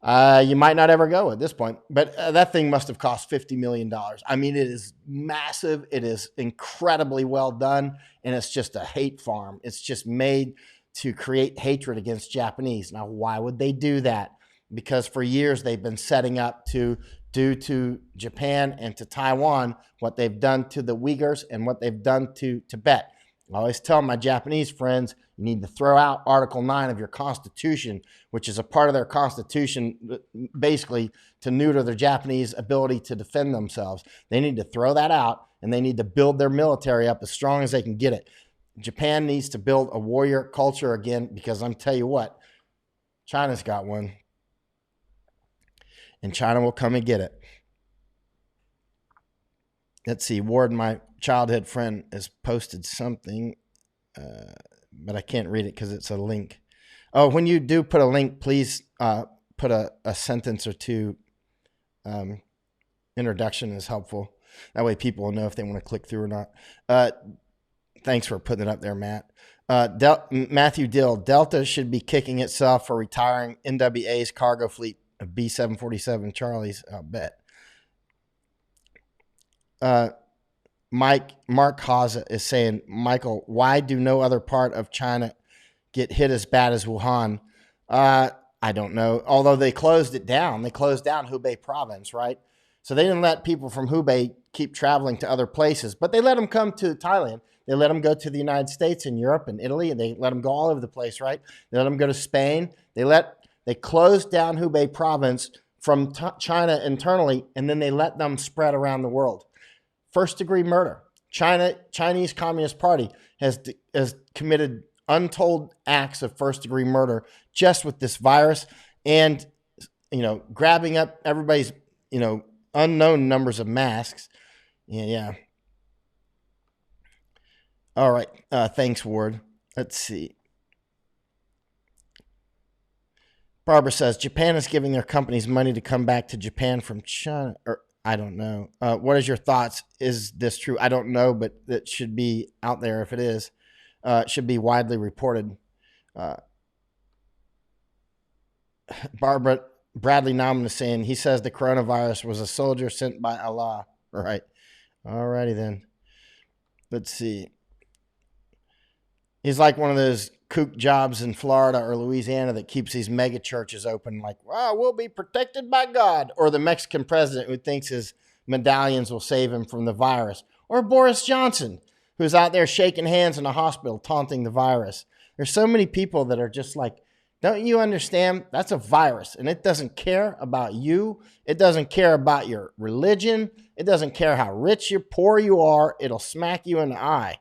you might not ever go at this point, but that thing must have cost $50 million. I mean, it is massive. It is incredibly well done, and it's just a hate farm. It's just made to create hatred against Japanese. Now, why would they do that? Because for years they've been setting up to do to Japan and to Taiwan what they've done to the Uyghurs and what they've done to Tibet. I always tell my Japanese friends, you need to throw out Article 9 of your Constitution, which is a part of their Constitution, basically to neuter the Japanese ability to defend themselves. They need to throw that out, and they need to build their military up as strong as they can get it. Japan needs to build a warrior culture again, because I'm tell you what, China's got one, and China will come and get it. Let's see, Ward, my childhood friend, has posted something, but I can't read it because it's a link. Oh, when you do put a link, please put a sentence or two. Introduction is helpful. That way people will know if they want to click through or not. Thanks for putting it up there, Matt. Matthew Dill, Delta should be kicking itself for retiring NWA's cargo fleet of B-747 Charlies, I'll bet. Mark Haza is saying, Michael, why do no other part of China get hit as bad as Wuhan? I don't know. Although they closed it down. They closed down Hubei province, right? So they didn't let people from Hubei keep traveling to other places, but they let them come to Thailand. They let them go to the United States and Europe and Italy, and they let them go all over the place, right? They let them go to Spain. They closed down Hubei province from China internally, and then they let them spread around the world. First-degree murder. Chinese Communist Party has committed untold acts of first-degree murder just with this virus, and grabbing up everybody's unknown numbers of masks. Yeah. All right. Thanks, Ward. Let's see. Barbara says Japan is giving their companies money to come back to Japan from China. Or I don't know. What is your thoughts? Is this true? I don't know, but it should be out there if it is. It should be widely reported. Bradley Nauman is saying, he says the coronavirus was a soldier sent by Allah. Right. All righty then. Let's see. He's like one of those kook jobs in Florida or Louisiana that keeps these mega churches open, like, wow, we'll be protected by God. Or the Mexican president who thinks his medallions will save him from the virus. Or Boris Johnson, who's out there shaking hands in a hospital taunting the virus. There's so many people that are just like Don't you understand? That's a virus, and it doesn't care about you. It doesn't care about your religion. It doesn't care how rich or poor you are. It'll smack you in the eye,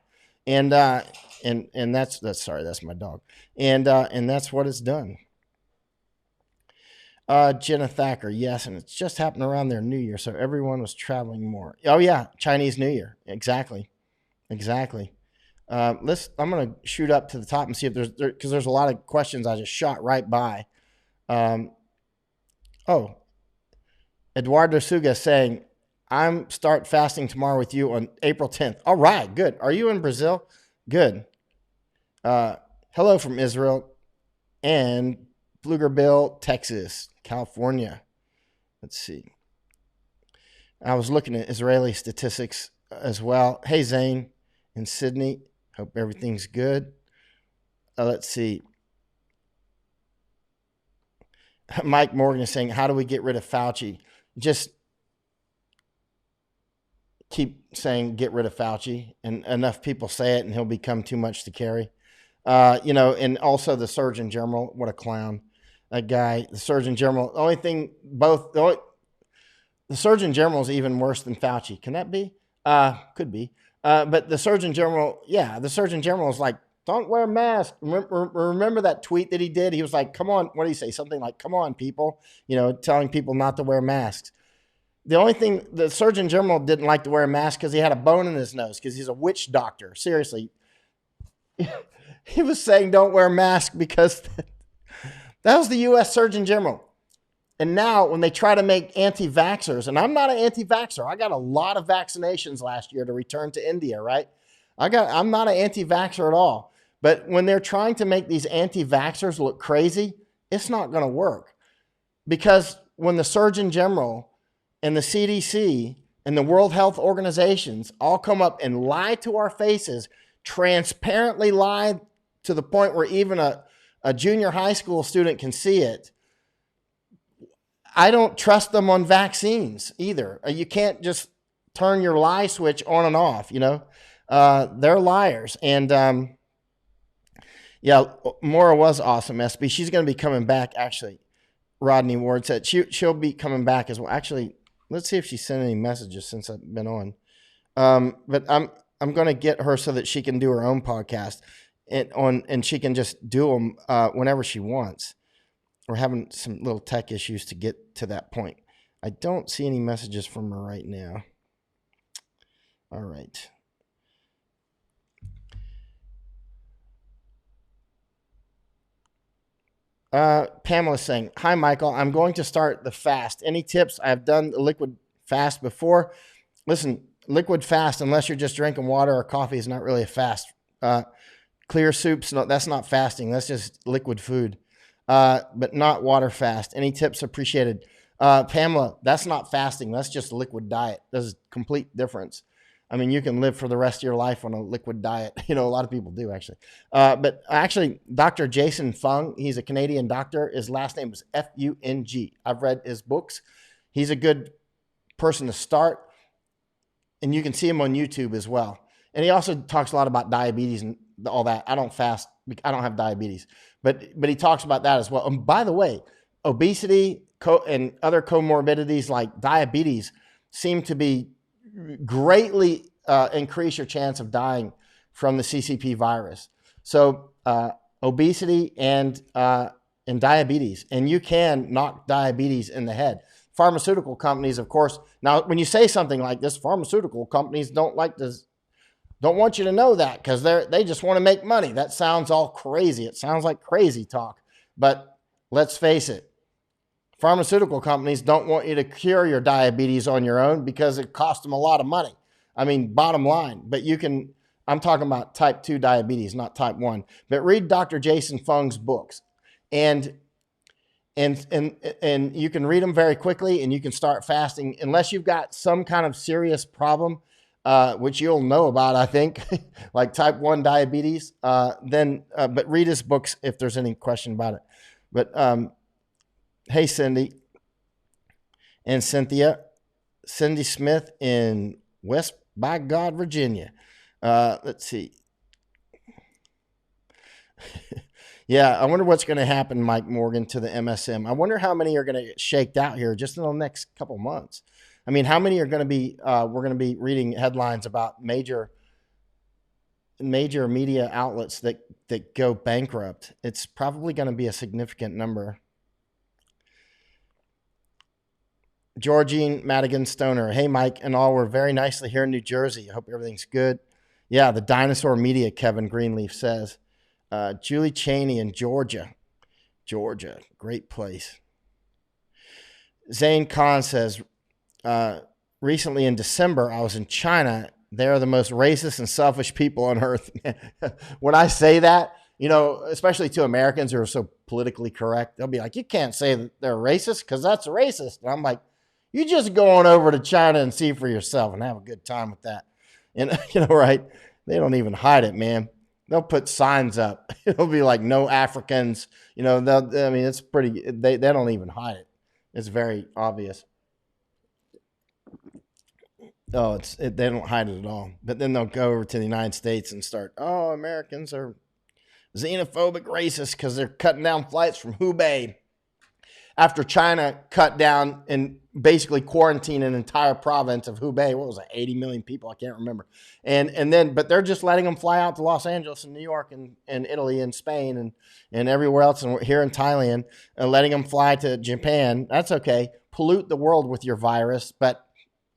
and that's sorry, that's my dog, and that's what it's done. Jenna Thacker, yes, and it's just happened around their New Year, so everyone was traveling more. Oh yeah, Chinese New Year, exactly. I'm gonna shoot up to the top and see if because there's a lot of questions I just shot right by. Oh, Eduardo Suga saying, I'm start fasting tomorrow with you on April 10th. All right, good. Are you in Brazil? Good. Hello from Israel and Pflugerville, Texas, California. Let's see. I was looking at Israeli statistics as well. Hey, Zane in Sydney. Hope everything's good. Let's see. Mike Morgan is saying, how do we get rid of Fauci? Just keep saying get rid of Fauci, and enough people say it and he'll become too much to carry. And also the Surgeon General, what a clown. That guy, the Surgeon General, the Surgeon General is even worse than Fauci. Can that be? Could be. But the Surgeon General is like, don't wear a mask. Remember that tweet that he did? He was like, come on. What did he say? Something like, come on, people, telling people not to wear masks. The only thing the Surgeon General didn't like to wear a mask because he had a bone in his nose because he's a witch doctor. Seriously. He was saying don't wear a mask because that was the U.S. Surgeon General. And now when they try to make anti-vaxxers, and I'm not an anti-vaxxer. I got a lot of vaccinations last year to return to India, right? I'm not an anti-vaxxer at all. But when they're trying to make these anti-vaxxers look crazy, it's not going to work. Because when the Surgeon General and the CDC and the World Health Organizations all come up and lie to our faces, transparently lie to the point where even a junior high school student can see it, I don't trust them on vaccines either. You can't just turn your lie switch on and off, They're liars. And yeah, Maura was awesome, SB. She's going to be coming back, actually. Rodney Ward said she'll be coming back as well. Actually, let's see if she sent any messages since I've been on. But I'm going to get her so that she can do her own podcast and she can just do them whenever she wants. We're having some little tech issues to get to that point. I don't see any messages from her right now. All right. Pamela's saying, hi, Michael. I'm going to start the fast. Any tips? I've done the liquid fast before. Listen, liquid fast, unless you're just drinking water or coffee, is not really a fast. Clear soups, no, that's not fasting. That's just liquid food. But not water fast. Any tips appreciated? Pamela, that's not fasting. That's just liquid diet. There's a complete difference. I mean, you can live for the rest of your life on a liquid diet. A lot of people do, actually. But actually, Dr. Jason Fung, he's a Canadian doctor. His last name is Fung. I've read his books. He's a good person to start. And you can see him on YouTube as well. And he also talks a lot about diabetes and all that. I don't fast. I don't have diabetes. But he talks about that as well. And by the way, obesity and other comorbidities like diabetes seem to be greatly increase your chance of dying from the CCP virus. So obesity and diabetes, and you can knock diabetes in the head. Pharmaceutical companies, of course. Now, when you say something like this, pharmaceutical companies don't want you to know that because they just want to make money. That sounds all crazy. It sounds like crazy talk. But let's face it, pharmaceutical companies don't want you to cure your diabetes on your own because it costs them a lot of money. I mean, bottom line. But I'm talking about type 2 diabetes, not type 1. But read Dr. Jason Fung's books. And you can read them very quickly and you can start fasting unless you've got some kind of serious problem. Which you'll know about, I think, like type 1 diabetes, but read his books if there's any question about it. But hey, Cindy and Cynthia, Cindy Smith in West by God, Virginia. Let's see. Yeah, I wonder what's going to happen, Mike Morgan, to the MSM. I wonder how many are going to get shaked out here just in the next couple months. I mean, how many are going to be? We're going to be reading headlines about major media outlets that go bankrupt. It's probably going to be a significant number. Georgine Madigan Stoner. Hey, Mike and all, we're very nicely here in New Jersey. I hope everything's good. Yeah, the dinosaur media, Kevin Greenleaf says. Julie Cheney in Georgia. Georgia, great place. Zane Khan says, recently in December, I was in China. They are the most racist and selfish people on earth. When I say that, especially to Americans who are so politically correct, they'll be like, you can't say that they're racist because that's racist. And I'm like, you just go on over to China and see for yourself and have a good time with that. And, right? They don't even hide it, man. They'll put signs up. It'll be like no Africans. It's pretty, they don't even hide it. It's very obvious. Oh, they don't hide it at all. But then they'll go over to the United States and start, Americans are xenophobic racist because they're cutting down flights from Hubei. After China cut down and basically quarantined an entire province of Hubei, what was it, 80 million people? I can't remember. But they're just letting them fly out to Los Angeles and New York and Italy and Spain and everywhere else, and here in Thailand, and letting them fly to Japan. That's okay. Pollute the world with your virus, but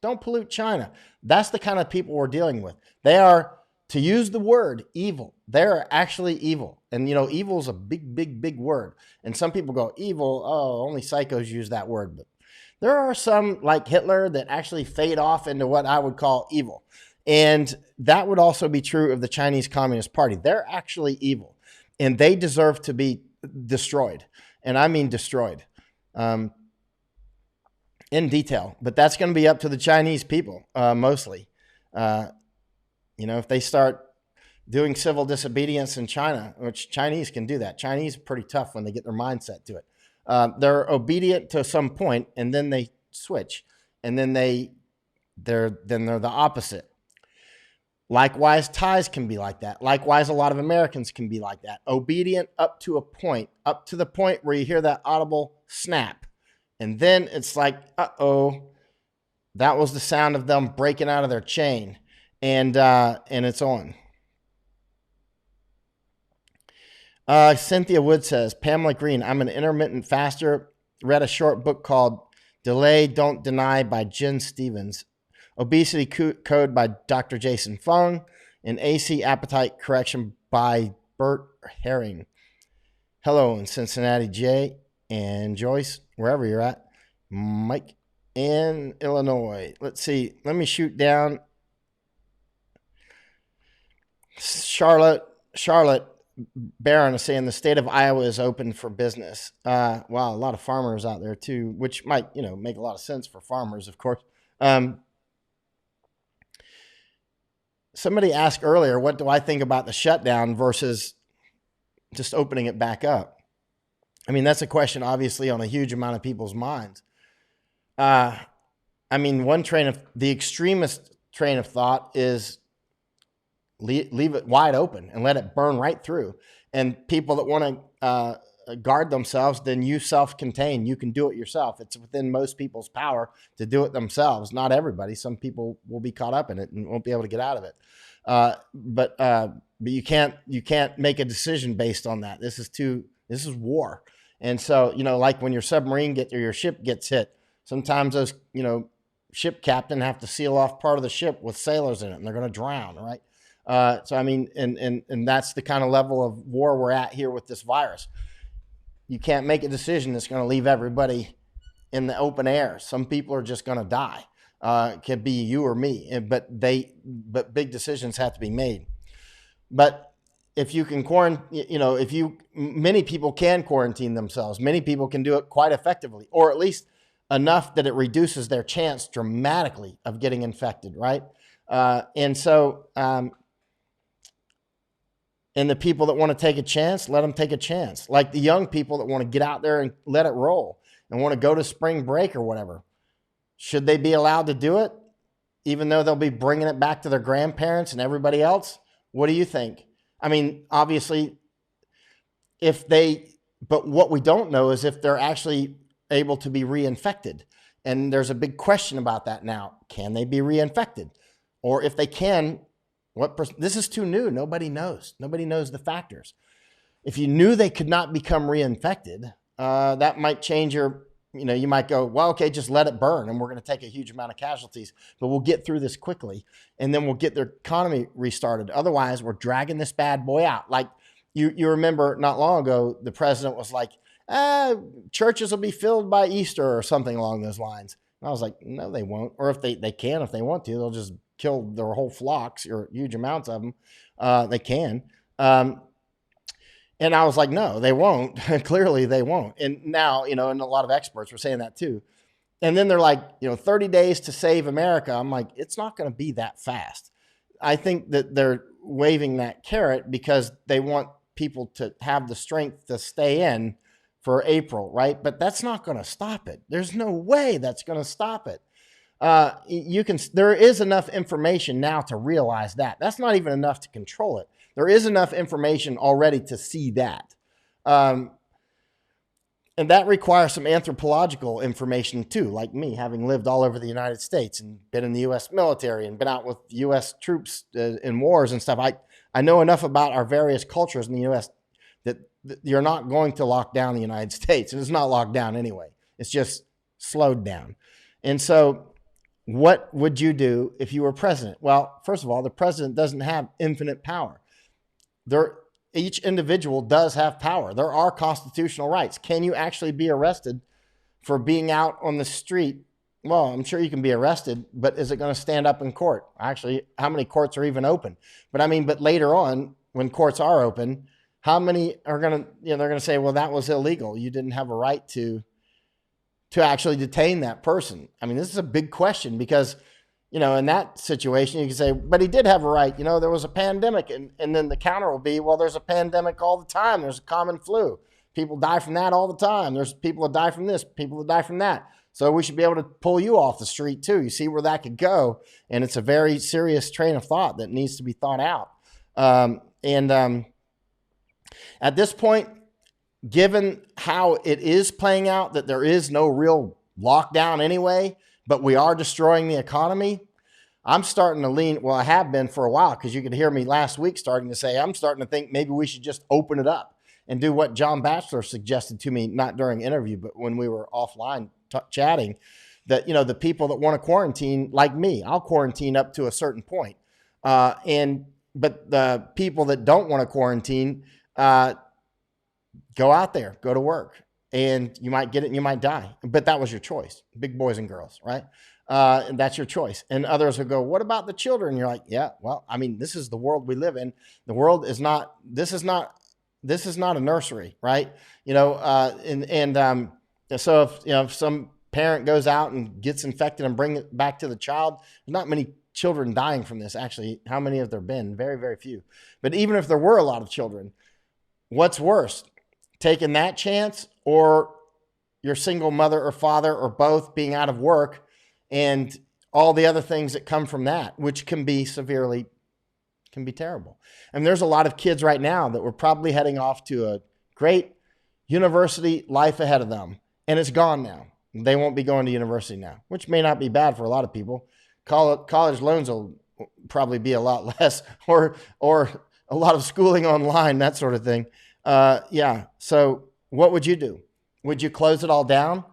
don't pollute China. That's the kind of people we're dealing with. They are, to use the word, evil. They're actually evil. And, evil is a big, big, big word. And some people go, evil, only psychos use that word. But there are some, like Hitler, that actually fade off into what I would call evil. And that would also be true of the Chinese Communist Party. They're actually evil. And they deserve to be destroyed. And I mean destroyed. In detail. But that's going to be up to the Chinese people, mostly. If they start doing civil disobedience in China, which Chinese can do that. Chinese are pretty tough when they get their mindset to it. They're obedient to some point, and then they switch, and then they're the opposite. Likewise, Thais can be like that. Likewise, a lot of Americans can be like that. Obedient up to a point, up to the point where you hear that audible snap, and then it's like, uh-oh, that was the sound of them breaking out of their chain, and it's on. Cynthia Wood says, Pamela Green, I'm an intermittent faster. Read a short book called Delay, Don't Deny by Jen Stevens. Obesity Code by Dr. Jason Fung. And AC Appetite Correction by Bert Herring. Hello in Cincinnati, Jay and Joyce, wherever you're at. Mike in Illinois. Let's see. Let me shoot down. Charlotte Barron is saying the state of Iowa is open for business. Wow, a lot of farmers out there too, which might, make a lot of sense for farmers, of course. Somebody asked earlier, what do I think about the shutdown versus just opening it back up? I mean, that's a question obviously on a huge amount of people's minds. The extremist train of thought is leave it wide open and let it burn right through. And people that want to guard themselves, then you self-contain. You can do it yourself. It's within most people's power to do it themselves. Not everybody. Some people will be caught up in it and won't be able to get out of it. But you can't make a decision based on that. This is war. And so, like when your submarine or your ship gets hit, sometimes those, ship captain have to seal off part of the ship with sailors in it and they're going to drown, right? And that's the kind of level of war we're at here with this virus. You can't make a decision that's going to leave everybody in the open air. Some people are just going to die. It could be you or me, but big decisions have to be made. But if you can many people can quarantine themselves. Many people can do it quite effectively, or at least enough that it reduces their chance dramatically of getting infected, right? And the people that want to take a chance, let them take a chance. Like the young people that want to get out there and let it roll and want to go to spring break or whatever. Should they be allowed to do it, even though they'll be bringing it back to their grandparents and everybody else? What do you think? I mean, obviously, but what we don't know is if they're actually able to be reinfected. And there's a big question about that now. Can they be reinfected? Or if they can, this is too new. Nobody knows. Nobody knows the factors. If you knew they could not become reinfected, that might change you might go, well, okay, just let it burn and we're going to take a huge amount of casualties, but we'll get through this quickly and then we'll get their economy restarted. Otherwise, we're dragging this bad boy out. Like you remember not long ago, the president was like, churches will be filled by Easter or something along those lines. And I was like, no, they won't. Or if they can, if they want to, they'll just kill their whole flocks or huge amounts of them. They can. And I was like, no, they won't. Clearly they won't. And now, and a lot of experts were saying that too. And then they're like, 30 days to save America. I'm like, it's not going to be that fast. I think that they're waving that carrot because they want people to have the strength to stay in for April, right? But that's not going to stop it. There's no way that's going to stop it. There is enough information now to realize that. That's not even enough to control it. There is enough information already to see that. And that requires some anthropological information too, like me, having lived all over the United States and been in the U.S. military and been out with U.S. troops in wars and stuff. I know enough about our various cultures in the U.S. that you're not going to lock down the United States. And it's not locked down anyway. It's just slowed down. And so what would you do if you were president? Well, first of all, the president doesn't have infinite power. Each individual does have power. There are constitutional rights. Can you actually be arrested for being out on the street? Well, I'm sure you can be arrested, but is it going to stand up in court? Actually, how many courts are even open? But later on, when courts are open, how many are going to, they're going to say, well, that was illegal. You didn't have a right to actually detain that person. This is a big question because, in that situation, you can say, but he did have a right. There was a pandemic. And then the counter will be, well, there's a pandemic all the time. There's a common flu. People die from that all the time. There's people that die from this, people that die from that. So we should be able to pull you off the street too. You see where that could go. And it's a very serious train of thought that needs to be thought out. At this point, given how it is playing out, that there is no real lockdown anyway, but we are destroying the economy, I'm starting to lean, well, I have been for a while, because you could hear me last week starting to say, I'm starting to think maybe we should just open it up and do what John Batchelor suggested to me, not during interview, but when we were offline chatting, that, the people that want to quarantine, like me, I'll quarantine up to a certain point. But the people that don't want to quarantine, go out there, go to work, and you might get it and you might die. But that was your choice, big boys and girls, right? And that's your choice. And others will go, what about the children? And you're like, yeah, well, this is the world we live in. The world is not, this is not a nursery, right? So if some parent goes out and gets infected and bring it back to the child, there's not many children dying from this. Actually, how many have there been? Very, very few. But even if there were a lot of children, what's worse, taking that chance or your single mother or father or both being out of work and all the other things that come from that, which can be terrible. There's a lot of kids right now that were probably heading off to a great university life ahead of them, and it's gone now. They won't be going to university now, which may not be bad for a lot of people. College loans will probably be a lot less, or a lot of schooling online, that sort of thing. Yeah. So what would you do? Would you close it all down?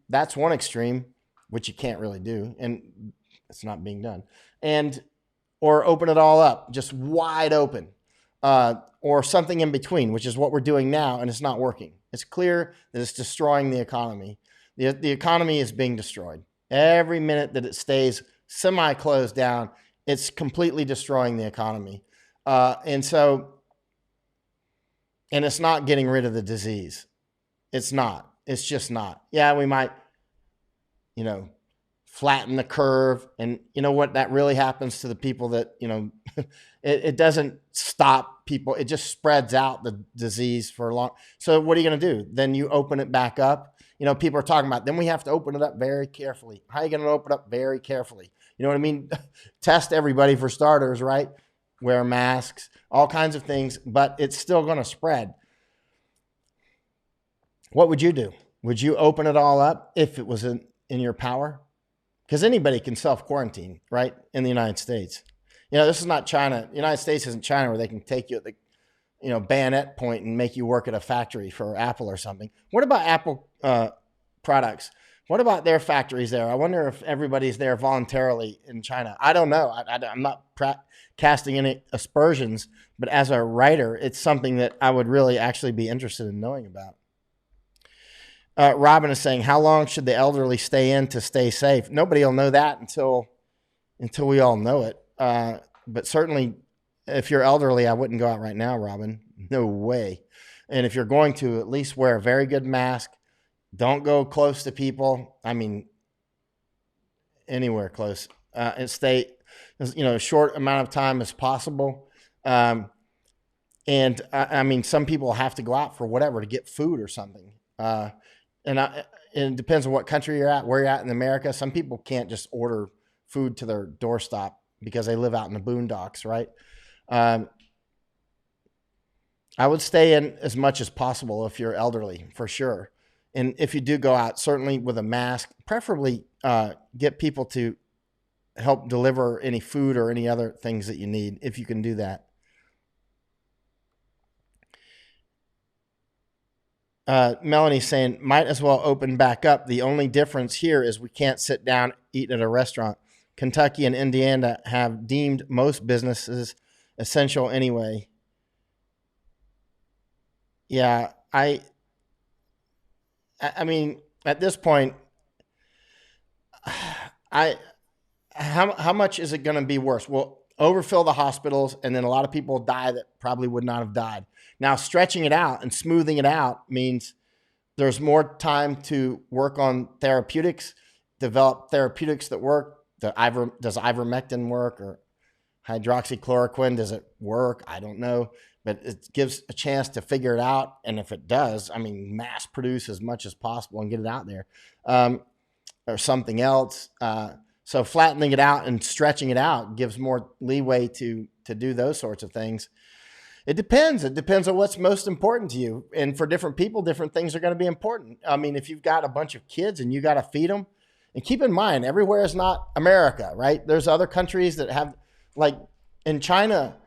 That's one extreme, which you can't really do, and it's not being done. Or open it all up, just wide open, or something in between, which is what we're doing now, and it's not working. It's clear that it's destroying the economy. The economy is being destroyed. Every minute that it stays semi-closed down, it's completely destroying the economy. And it's not getting rid of the disease. It's not. It's just not. Yeah, we might, flatten the curve. And you know what? That really happens to the people that, it doesn't stop people. It just spreads out the disease for a long. So what are you going to do? Then you open it back up. People are talking about, then we have to open it up very carefully. How are you going to open it up very carefully? You know what I mean? Test everybody for starters, right? Wear masks, all kinds of things, but it's still going to spread. What would you do? Would you open it all up if it was in your power? Because anybody can self-quarantine, right, in the United States. This is not China. The United States isn't China where they can take you at the bayonet point and make you work at a factory for Apple or something. What about Apple products? What about their factories there? I wonder if everybody's there voluntarily in China. I don't know. I'm not casting any aspersions, but as a writer, it's something that I would really actually be interested in knowing about. Robin is saying, how long should the elderly stay in to stay safe? Nobody will know that until we all know it. But certainly, if you're elderly, I wouldn't go out right now, Robin. No way. And if you're going to, at least wear a very good mask. Don't go close to people. I mean, anywhere close. And stay, a short amount of time as possible. And I mean, some people have to go out for whatever to get food or something. And it depends on what country you're at, where you're at in America. Some people can't just order food to their doorstep because they live out in the boondocks, right? I would stay in as much as possible if you're elderly, for sure. And if you do go out, certainly with a mask, preferably get people to help deliver any food or any other things that you need, if you can do that. Melanie's saying, might as well open back up. The only difference here is we can't sit down, eat at a restaurant. Kentucky and Indiana have deemed most businesses essential anyway. Yeah, I mean, at this point, how much is it going to be worse? We'll overfill the hospitals, and then a lot of people die that probably would not have died. Now, stretching it out and smoothing it out means there's more time to work on therapeutics, develop therapeutics that work. Does ivermectin work, or hydroxychloroquine? Does it work? I don't know. But it gives a chance to figure it out. And if it does, I mean, mass produce as much as possible and get it out there, or something else. So flattening it out and stretching it out gives more leeway to do those sorts of things. It depends. It depends on what's most important to you. And for different people, different things are going to be important. I mean, if you've got a bunch of kids and you got to feed them, and keep in mind, everywhere is not America, right? There's other countries that have, like in China,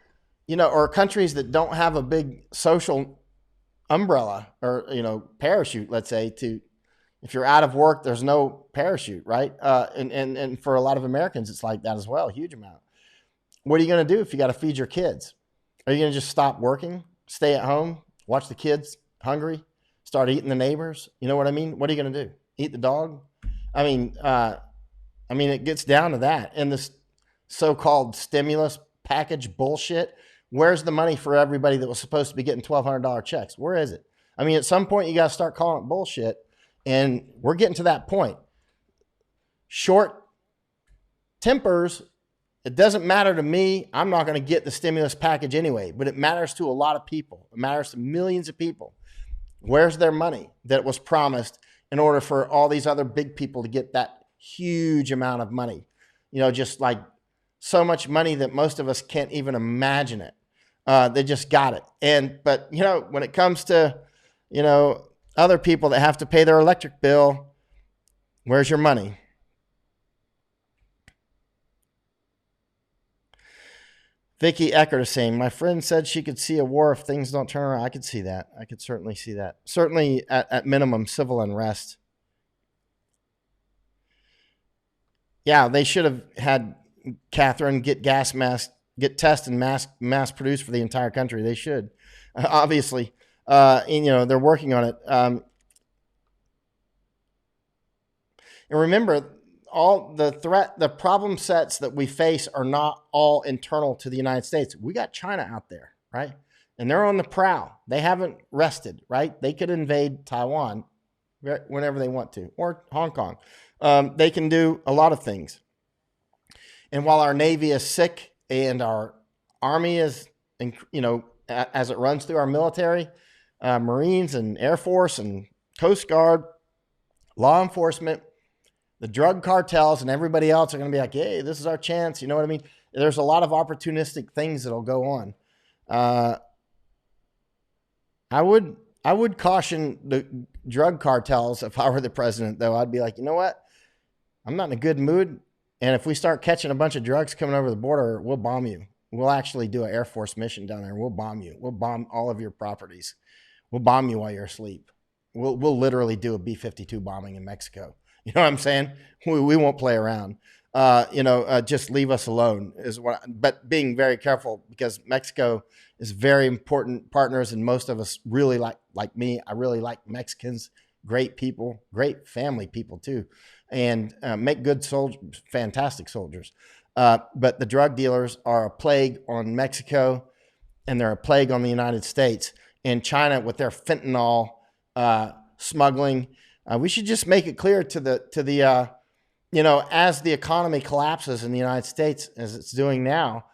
or countries that don't have a big social umbrella or, parachute, let's say, if you're out of work, there's no parachute, right? And for a lot of Americans, it's like that as well, a huge amount. What are you going to do if you got to feed your kids? Are you going to just stop working, stay at home, watch the kids hungry, start eating the neighbors? You know what I mean? What are you going to do? Eat the dog? I mean, it gets down to that. And this so-called stimulus package bullshit, where's the money for everybody that was supposed to be getting $1,200 checks? Where is it? I mean, at some point, you got to start calling it bullshit. And we're getting to that point. Short tempers, it doesn't matter to me. I'm not going to get the stimulus package anyway, but it matters to a lot of people. It matters to millions of people. Where's their money that was promised in order for all these other big people to get that huge amount of money? Just like so much money that most of us can't even imagine it. They just got it. But when it comes to, other people that have to pay their electric bill, where's your money? Vicky Eckert is saying, my friend said she could see a war if things don't turn around. I could see that. I could certainly see that. Certainly, at minimum, civil unrest. Yeah, they should have had Catherine get test and mass produced for the entire country. They should, obviously. And, they're working on it. And remember, all the problem sets that we face are not all internal to the United States. We got China out there, right? And they're on the prowl. They haven't rested, right? They could invade Taiwan whenever they want to, or Hong Kong. They can do a lot of things. And while our Navy is sick and our Army is, as it runs through our military, Marines and Air Force and Coast Guard, law enforcement, the drug cartels and everybody else are going to be like, hey, this is our chance. You know what I mean? There's a lot of opportunistic things that'll go on. I would caution drug cartels, if I were the president, though, I'd be like, you know what? I'm not in a good mood. And if we start catching a bunch of drugs coming over the border, we'll bomb you. We'll actually do an Air Force mission down there. We'll bomb you. We'll bomb all of your properties. We'll bomb you while you're asleep. We'll literally do a B-52 bombing in Mexico. You know what I'm saying? We won't play around. Just leave us alone is what. But being very careful, because Mexico is very important partners, and most of us really like me. I really like Mexicans. Great people, great family people too, and make good soldiers, fantastic soldiers. But the drug dealers are a plague on Mexico, and they're a plague on the United States. And China, with their fentanyl smuggling, we should just make it clear to the as the economy collapses in the United States, as it's doing now,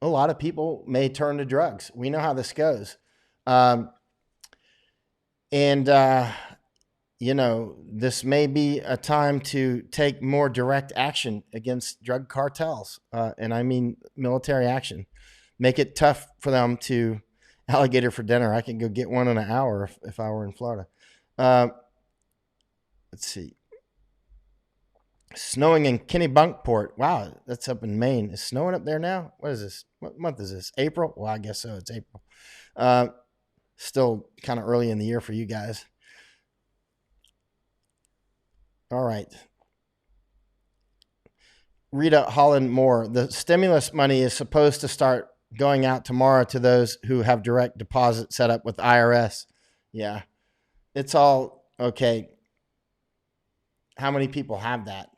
a lot of people may turn to drugs. We know how this goes. This may be a time to take more direct action against drug cartels. And I mean military action. Make it tough for them to alligator for dinner. I can go get one in an hour if I were in Florida. Let's see. Snowing in Kennebunkport. Wow, that's up in Maine. Is snowing up there now? What is this? What month is this? April? Well, I guess so. It's April. Still kind of early in the year for you guys. All right. Rita Holland Moore. The stimulus money is supposed to start going out tomorrow to those who have direct deposit set up with IRS. Yeah. It's all okay. How many people have that?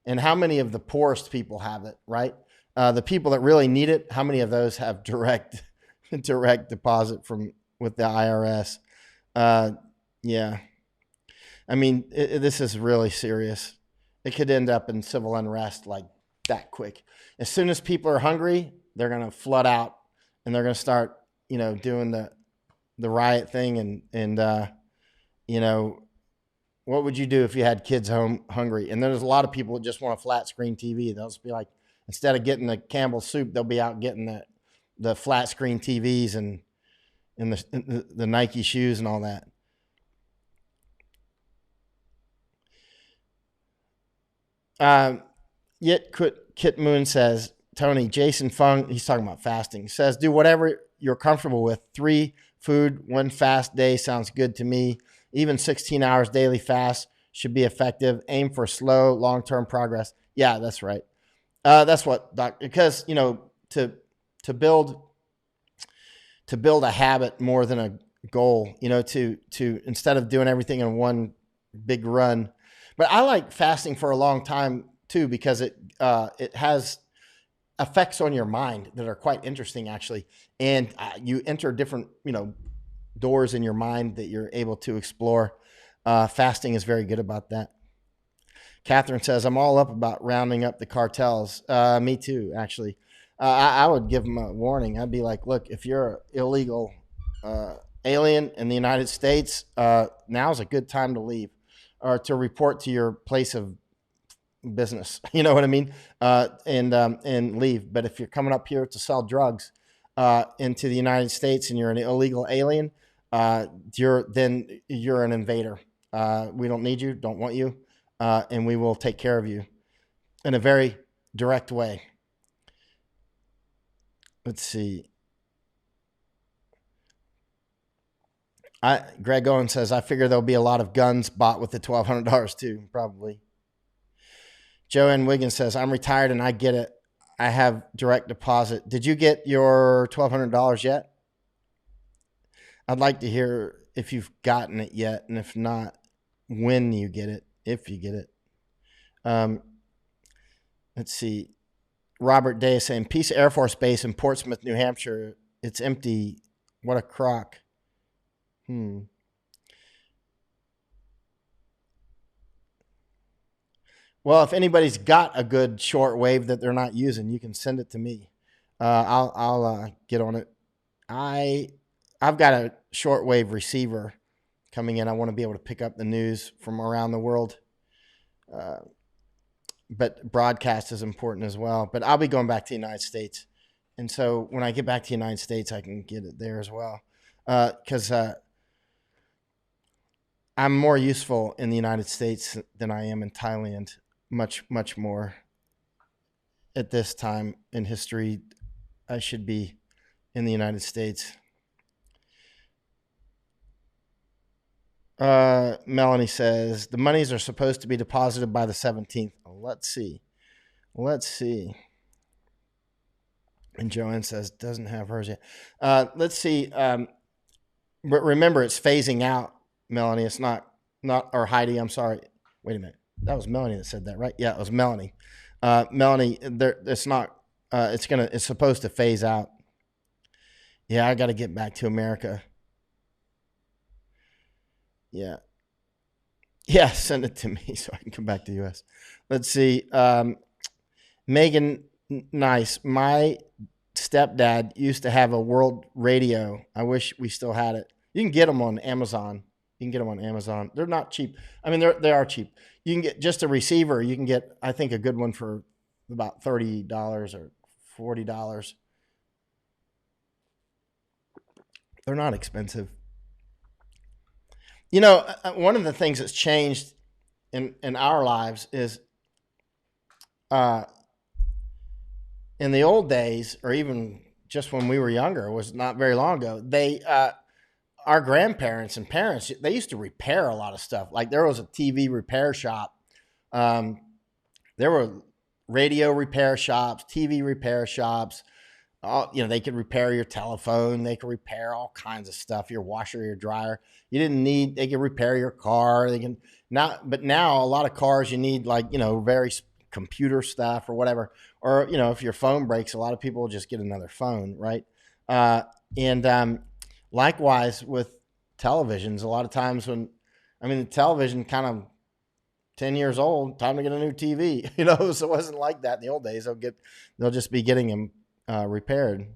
And how many of the poorest people have it, right? The people that really need it, how many of those have direct deposit with the IRS? Yeah. I mean, this is really serious. It could end up in civil unrest like that quick. As soon as people are hungry, they're going to flood out, and they're going to start, doing the riot thing. And what would you do if you had kids home hungry? And there's a lot of people that just want a flat screen TV. They'll just be like, instead of getting the Campbell's soup, they'll be out getting the flat screen TVs and the Nike shoes and all that. Yet Kit Moon says, Tony, Jason Fung, he's talking about fasting, says, do whatever you're comfortable with. 3 food, 1 fast day sounds good to me. Even 16 hours daily fast should be effective. Aim for slow, long-term progress. Yeah, that's right. That's what, Doc, because, to build a habit more than a goal, to instead of doing everything in one big run. But I like fasting for a long time too, because it has effects on your mind that are quite interesting, actually. And you enter different, doors in your mind that you're able to explore. Fasting is very good about that. Catherine says, I'm all up about rounding up the cartels. Me too, actually. I would give them a warning. I'd be like, look, if you're an illegal alien in the United States, now's a good time to leave or to report to your place of business. You know what I mean? And leave. But if you're coming up here to sell drugs into the United States and you're an illegal alien, you're an invader. We don't need you, don't want you, and we will take care of you in a very direct way. Let's see. Greg Owen says, I figure there'll be a lot of guns bought with the $1,200 too, probably. Joanne Wiggins says, I'm retired and I get it. I have direct deposit. Did you get your $1,200 yet? I'd like to hear if you've gotten it yet, and if not, when you get it, if you get it. Let's see. Robert Day is saying, Peace Air Force Base in Portsmouth, New Hampshire. It's empty. What a crock. Well, if anybody's got a good shortwave that they're not using, you can send it to me. I'll get on it. I've got a shortwave receiver coming in. I want to be able to pick up the news from around the world. But broadcast is important as well. But I'll be going back to the United States. And so when I get back to the United States, I can get it there as well. Because I'm more useful in the United States than I am in Thailand. Much, much more. At this time in history, I should be in the United States. Melanie says the monies are supposed to be deposited by the 17th. Let's see. Let's see. And Joanne says doesn't have hers yet. Let's see. But remember, it's phasing out, Melanie. It's not or Heidi. I'm sorry. Wait a minute. That was Melanie that said that, right? Yeah, it was Melanie. Melanie, it's not. It's supposed to phase out. Yeah, I got to get back to America. Yeah. Yeah, send it to me so I can come back to the U.S. Let's see. Megan, nice. My stepdad used to have a world radio. I wish we still had it. You can get them on Amazon. You can get them on Amazon. They're not cheap. I mean, they are cheap. You can get just a receiver. You can get, I think, a good one for about $30 or $40. They're not expensive. You know, one of the things that's changed in our lives is in the old days, or even just when we were younger, it was not very long ago, our grandparents and parents, they used to repair a lot of stuff. Like there was a TV repair shop. There were radio repair shops, TV repair shops. They could repair your telephone. They could repair all kinds of stuff, your washer, your dryer. They could repair your car. But now a lot of cars you need very computer stuff or whatever. Or, if your phone breaks, a lot of people will just get another phone, right? And likewise with televisions, a lot of times the television kind of 10 years old, time to get a new TV, so it wasn't like that in the old days. They'll just be getting them repaired.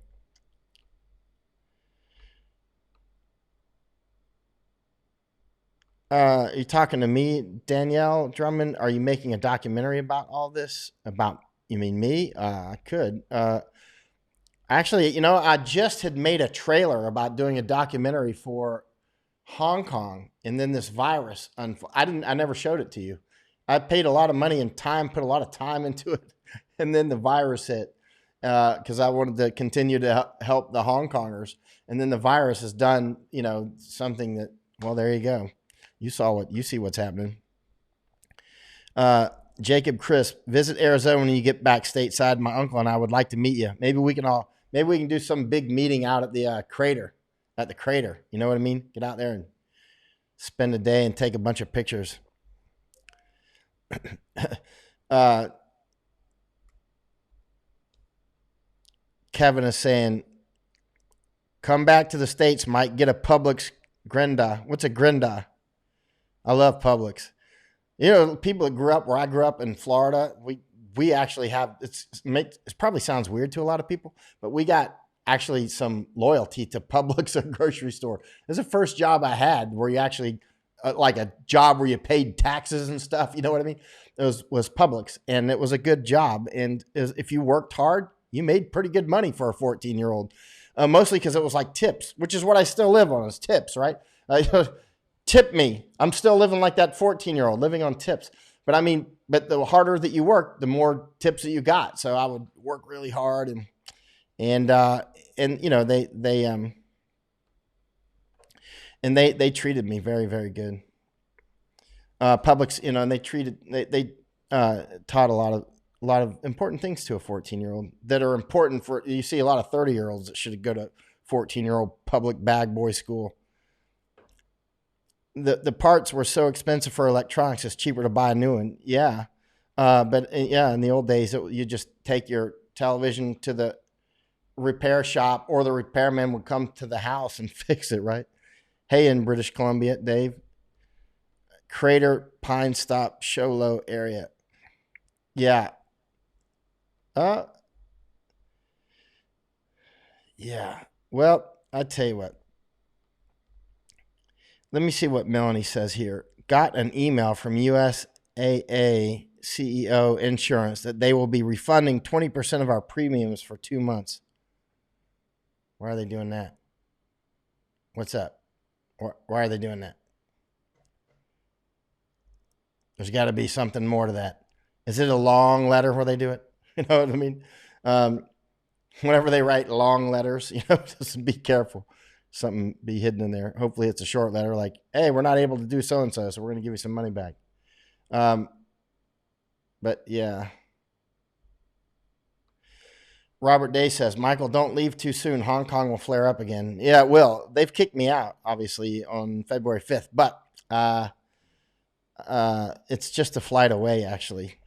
Are you talking to me, Danielle Drummond? Are you making a documentary about all this? You mean me? I could. Actually, I just had made a trailer about doing a documentary for Hong Kong, and then this virus. I never showed it to you. I paid a lot of money and time, put a lot of time into it, and then the virus hit because I wanted to continue to help the Hong Kongers, and then the virus has done, something that. Well, there you go. You see what's happening. Jacob Crisp, visit Arizona when you get back stateside. My uncle and I would like to meet you. Maybe we can do some big meeting out at the crater. At the crater, you know what I mean? Get out there and spend a day and take a bunch of pictures. Kevin is saying, come back to the States, Mike. Get a Publix Grenda. What's a Grenda? I love Publix. People that grew up where I grew up in Florida, we actually have, it probably sounds weird to a lot of people, but we got actually some loyalty to Publix, a grocery store. It's the first job I had where you actually, like a job where you paid taxes and stuff, you know what I mean? It was Publix, and it was a good job. And if you worked hard, you made pretty good money for a 14-year-old, mostly because it was like tips, which is what I still live on, is tips, right? Tip me. I'm still living like that 14-year-old, living on tips. But the harder that you work, the more tips that you got. So I would work really hard, and they treated me very, very good. Publix, and they taught a lot of important things to a 14-year-old that are important for. You see a lot of 30-year-olds that should go to 14-year-old public bag boy school. The parts were so expensive for electronics, it's cheaper to buy a new one. Yeah. But in the old days, you just take your television to the repair shop, or the repairman would come to the house and fix it, right? Hey, in British Columbia, Dave. Crater, Pine Stop, Show Low area. Yeah. Yeah. Well, I tell you what. Let me see what Melanie says here. Got an email from USAA CEO Insurance that they will be refunding 20% of our premiums for 2 months. Why are they doing that? What's up? Why are they doing that? There's got to be something more to that. Is it a long letter where they do it? You know what I mean? Um, Whenever they write long letters, just be careful. Something be hidden in there. Hopefully, it's a short letter like, "Hey, we're not able to do so and so, so we're going to give you some money back." Um, but yeah, Robert Day says, "Michael, don't leave too soon. Hong Kong will flare up again." Yeah, it will. They've kicked me out, obviously, on February 5th, but it's just a flight away, actually.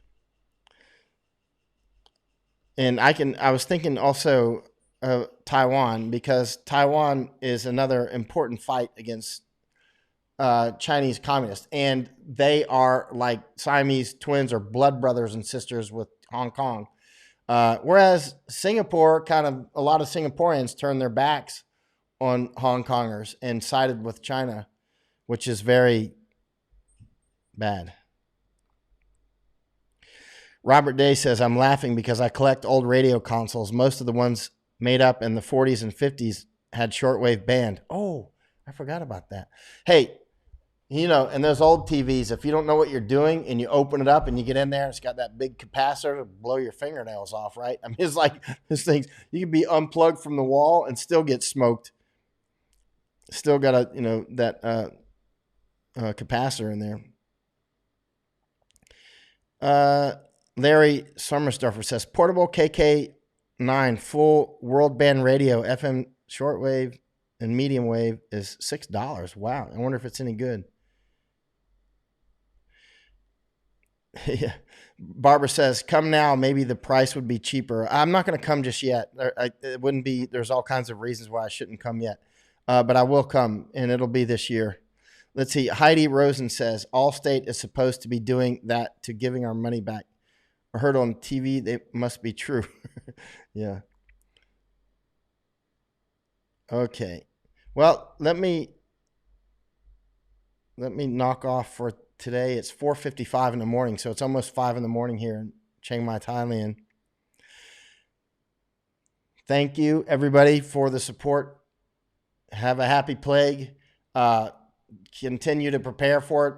And I was thinking also Taiwan, because Taiwan is another important fight against Chinese communists, and they are like Siamese twins or blood brothers and sisters with Hong Kong. Whereas Singapore, kind of a lot of Singaporeans turned their backs on Hong Kongers and sided with China, which is very bad. Robert Day says, "I'm laughing because I collect old radio consoles. Most of the ones made up in the 40s and 50s had shortwave band." Oh, I forgot about that. Hey, and those old TVs, if you don't know what you're doing and you open it up and you get in there, it's got that big capacitor to blow your fingernails off, right? I mean, it's like these things, you can be unplugged from the wall and still get smoked. Still got that capacitor in there. Larry Sommersdorfer says, "Portable KK9 full world band radio, FM shortwave and medium wave is $6. Wow. I wonder if it's any good." Yeah. Barbara says, "Come now. Maybe the price would be cheaper." I'm not going to come just yet. It wouldn't be. There's all kinds of reasons why I shouldn't come yet. But I will come, and it'll be this year. Let's see. Heidi Rosen says, "Allstate is supposed to be doing that to giving our money back. I heard on TV they must be true." Yeah. Okay. Well, let me knock off for today. It's 4:55 in the morning, so it's almost 5 in the morning here in Chiang Mai, Thailand. Thank you, everybody, for the support. Have a happy plague. Continue to prepare for it,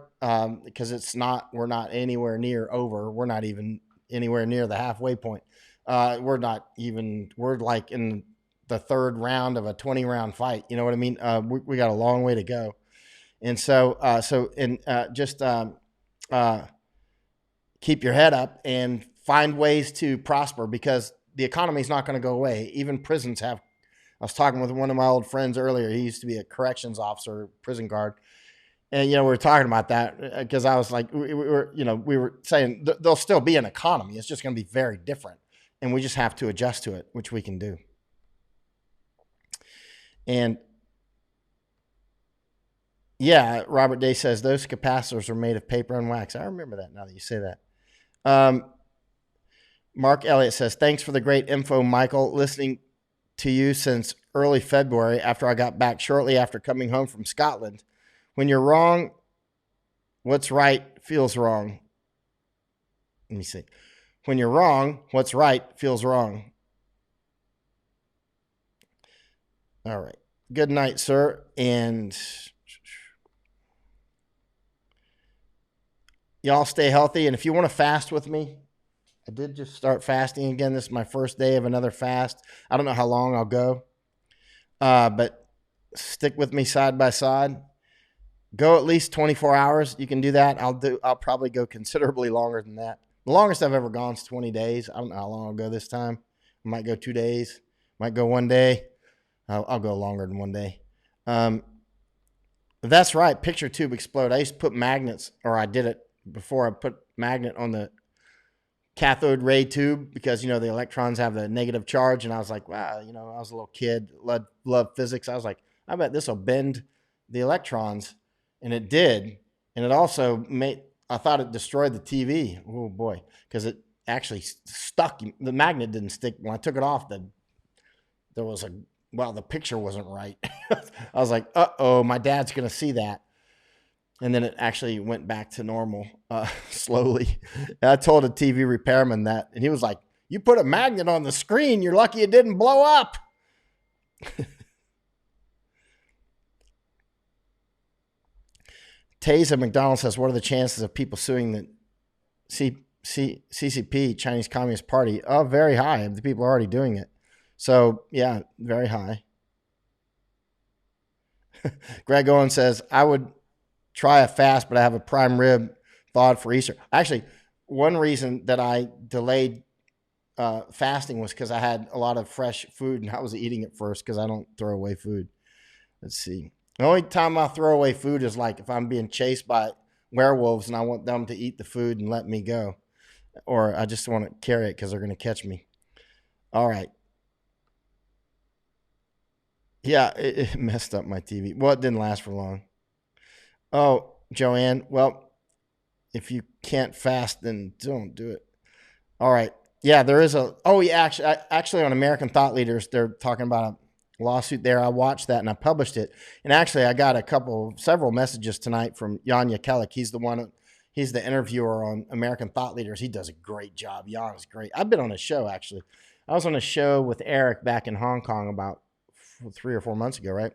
because we're not anywhere near over. We're not even anywhere near the halfway point. We're like in the third round of a 20-round fight. You know what I mean? We got a long way to go. And just keep your head up and find ways to prosper, because the economy is not going to go away. Even prisons have. I was talking with one of my old friends earlier. He used to be a corrections officer, prison guard. And, we were talking about that because I was like, we were saying there'll still be an economy. It's just going to be very different. And we just have to adjust to it, which we can do. And yeah, Robert Day says those capacitors are made of paper and wax. I remember that now that you say that. Mark Elliott says, "Thanks for the great info, Michael. Listening to you since early February after I got back shortly after coming home from Scotland. When you're wrong, what's right feels wrong." Let me see. When you're wrong, what's right feels wrong. All right. Good night, sir. And y'all stay healthy. And if you want to fast with me, I did just start fasting again. This is my first day of another fast. I don't know how long I'll go, but stick with me side by side. Go at least 24 hours. You can do that. I'll probably go considerably longer than that. The longest I've ever gone is 20 days. I don't know how long I'll go this time. I might go 2 days. Might go 1 day. I'll go longer than 1 day. That's right. Picture tube explode. I used to put magnets, or I did it before. I put magnet on the cathode ray tube because, the electrons have the negative charge. And I was like, wow, I was a little kid, loved physics. I was like, I bet this will bend the electrons. And it did. And it also I thought it destroyed the TV. Oh boy. Because it actually stuck. The magnet didn't stick. When I took it off, the picture wasn't right. I was like, uh-oh, my dad's going to see that. And then it actually went back to normal slowly. And I told a TV repairman that, and he was like, "You put a magnet on the screen. You're lucky it didn't blow up." Taze at McDonald's says, what are the chances of people suing the CCP, Chinese Communist Party? Oh, very high. The people are already doing it. So, yeah, very high. Greg Owen says, I would try a fast, but I have a prime rib thawed for Easter. Actually, one reason that I delayed fasting was because I had a lot of fresh food and I was eating it first because I don't throw away food. Let's see. The only time I throw away food is like if I'm being chased by werewolves and I want them to eat the food and let me go. Or I just want to carry it because they're going to catch me. All right. Yeah, it messed up my TV. Well, it didn't last for long. Oh, Joanne. Well, if you can't fast, then don't do it. All right. Yeah, there is a. Oh, yeah. Actually, on American Thought Leaders, they're talking about a lawsuit there. I watched that and I published it. And actually, I got several messages tonight from Jan Jekielek. He's the interviewer on American Thought Leaders. He does a great job. Jan is great. I've been on a show, actually. I was on a show with Eric back in Hong Kong about 3 or 4 months ago, right?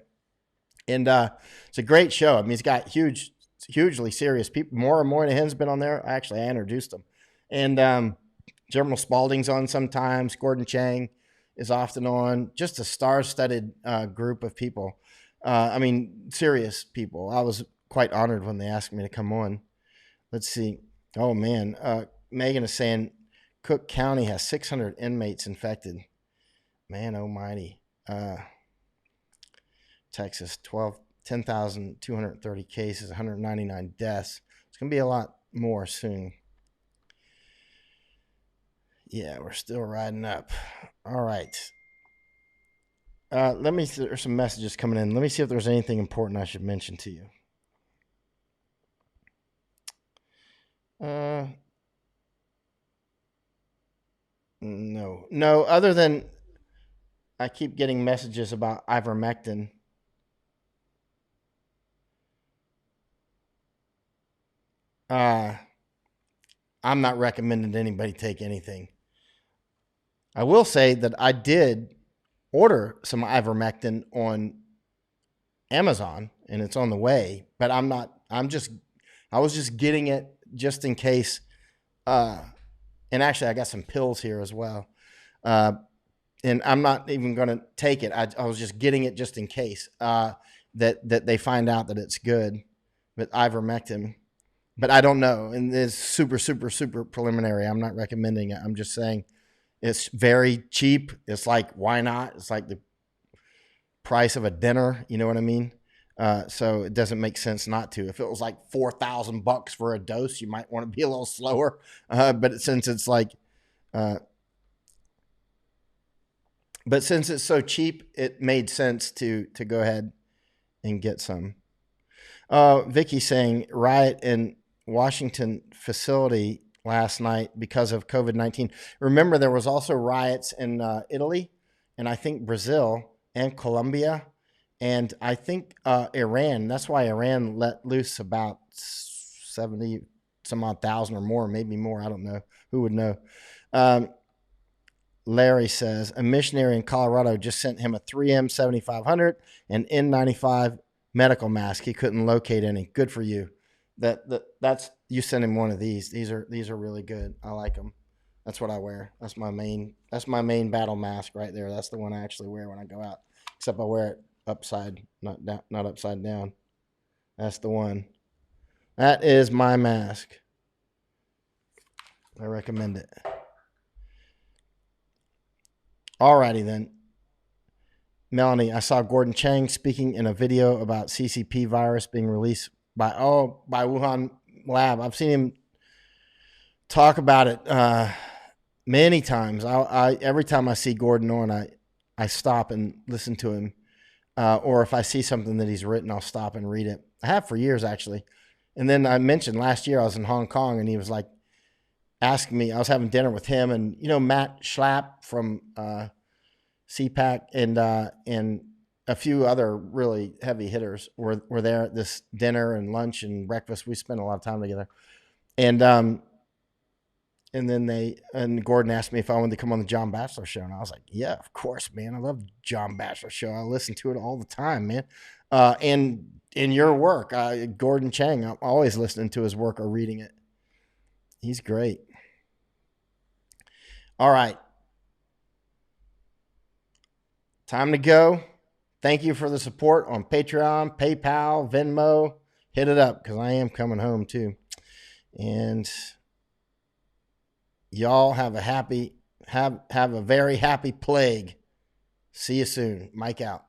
And it's a great show. I mean, he's got hugely serious people. Maura Moynihan's been on there. I introduced him. And General Spaulding's on sometimes. Gordon Chang is often on. Just a star-studded group of people. I mean, serious people. I was quite honored when they asked me to come on. Let's see. Oh, man. Megan is saying Cook County has 600 inmates infected. Man almighty. Texas, 10,230 cases, 199 deaths. It's going to be a lot more soon. Yeah, we're still riding up. All right. There's some messages coming in. Let me see if there's anything important I should mention to you. No, other than I keep getting messages about ivermectin. I'm not recommending anybody take anything. I will say that I did order some ivermectin on Amazon and it's on the way, but I was just getting it just in case. And actually I got some pills here as well. And I'm not even going to take it. I was just getting it just in case that they find out that it's good with ivermectin. But I don't know. And it's super, super, super preliminary. I'm not recommending it. I'm just saying it's very cheap. It's like, why not? It's like the price of a dinner. You know what I mean? So it doesn't make sense not to. If it was like $4,000 for a dose, you might want to be a little slower. But since it's so cheap, it made sense to go ahead and get some. Vicky saying riot in Washington facility last night because of COVID-19. Remember, there was also riots in Italy and I think Brazil and Colombia and I think Iran. That's why Iran let loose about 70 some odd thousand or more, maybe more. I don't know. Who would know? Larry says a missionary in Colorado just sent him a 3M 7500 and N95 medical mask. He couldn't locate any. Good for you. That's you send him one of these. These are really good. I like them. That's what I wear. That's my main battle mask right there. That's the one I actually wear when I go out. Except I wear it upside, not upside down. That's the one. That is my mask. I recommend it. Alrighty then. Melanie, I saw Gordon Chang speaking in a video about CCP virus being released by Wuhan Lab. I've seen him talk about it many times. I every time I see Gordon on, I stop and listen to him. Or if I see something that he's written, I'll stop and read it. I have for years, actually. And then I mentioned last year I was in Hong Kong and he was like asking me, I was having dinner with him and, Matt Schlapp from CPAC and a few other really heavy hitters were there at this dinner and lunch and breakfast. We spent a lot of time together. And then Gordon asked me if I wanted to come on the John Batchelor show. And I was like, yeah, of course, man. I love the John Batchelor show. I listen to it all the time, man. And in your work. Gordon Chang, I'm always listening to his work or reading it. He's great. All right. Time to go. Thank you for the support on Patreon, PayPal, Venmo. Hit it up because I am coming home too. And y'all have a very happy plague. See you soon. Mike out.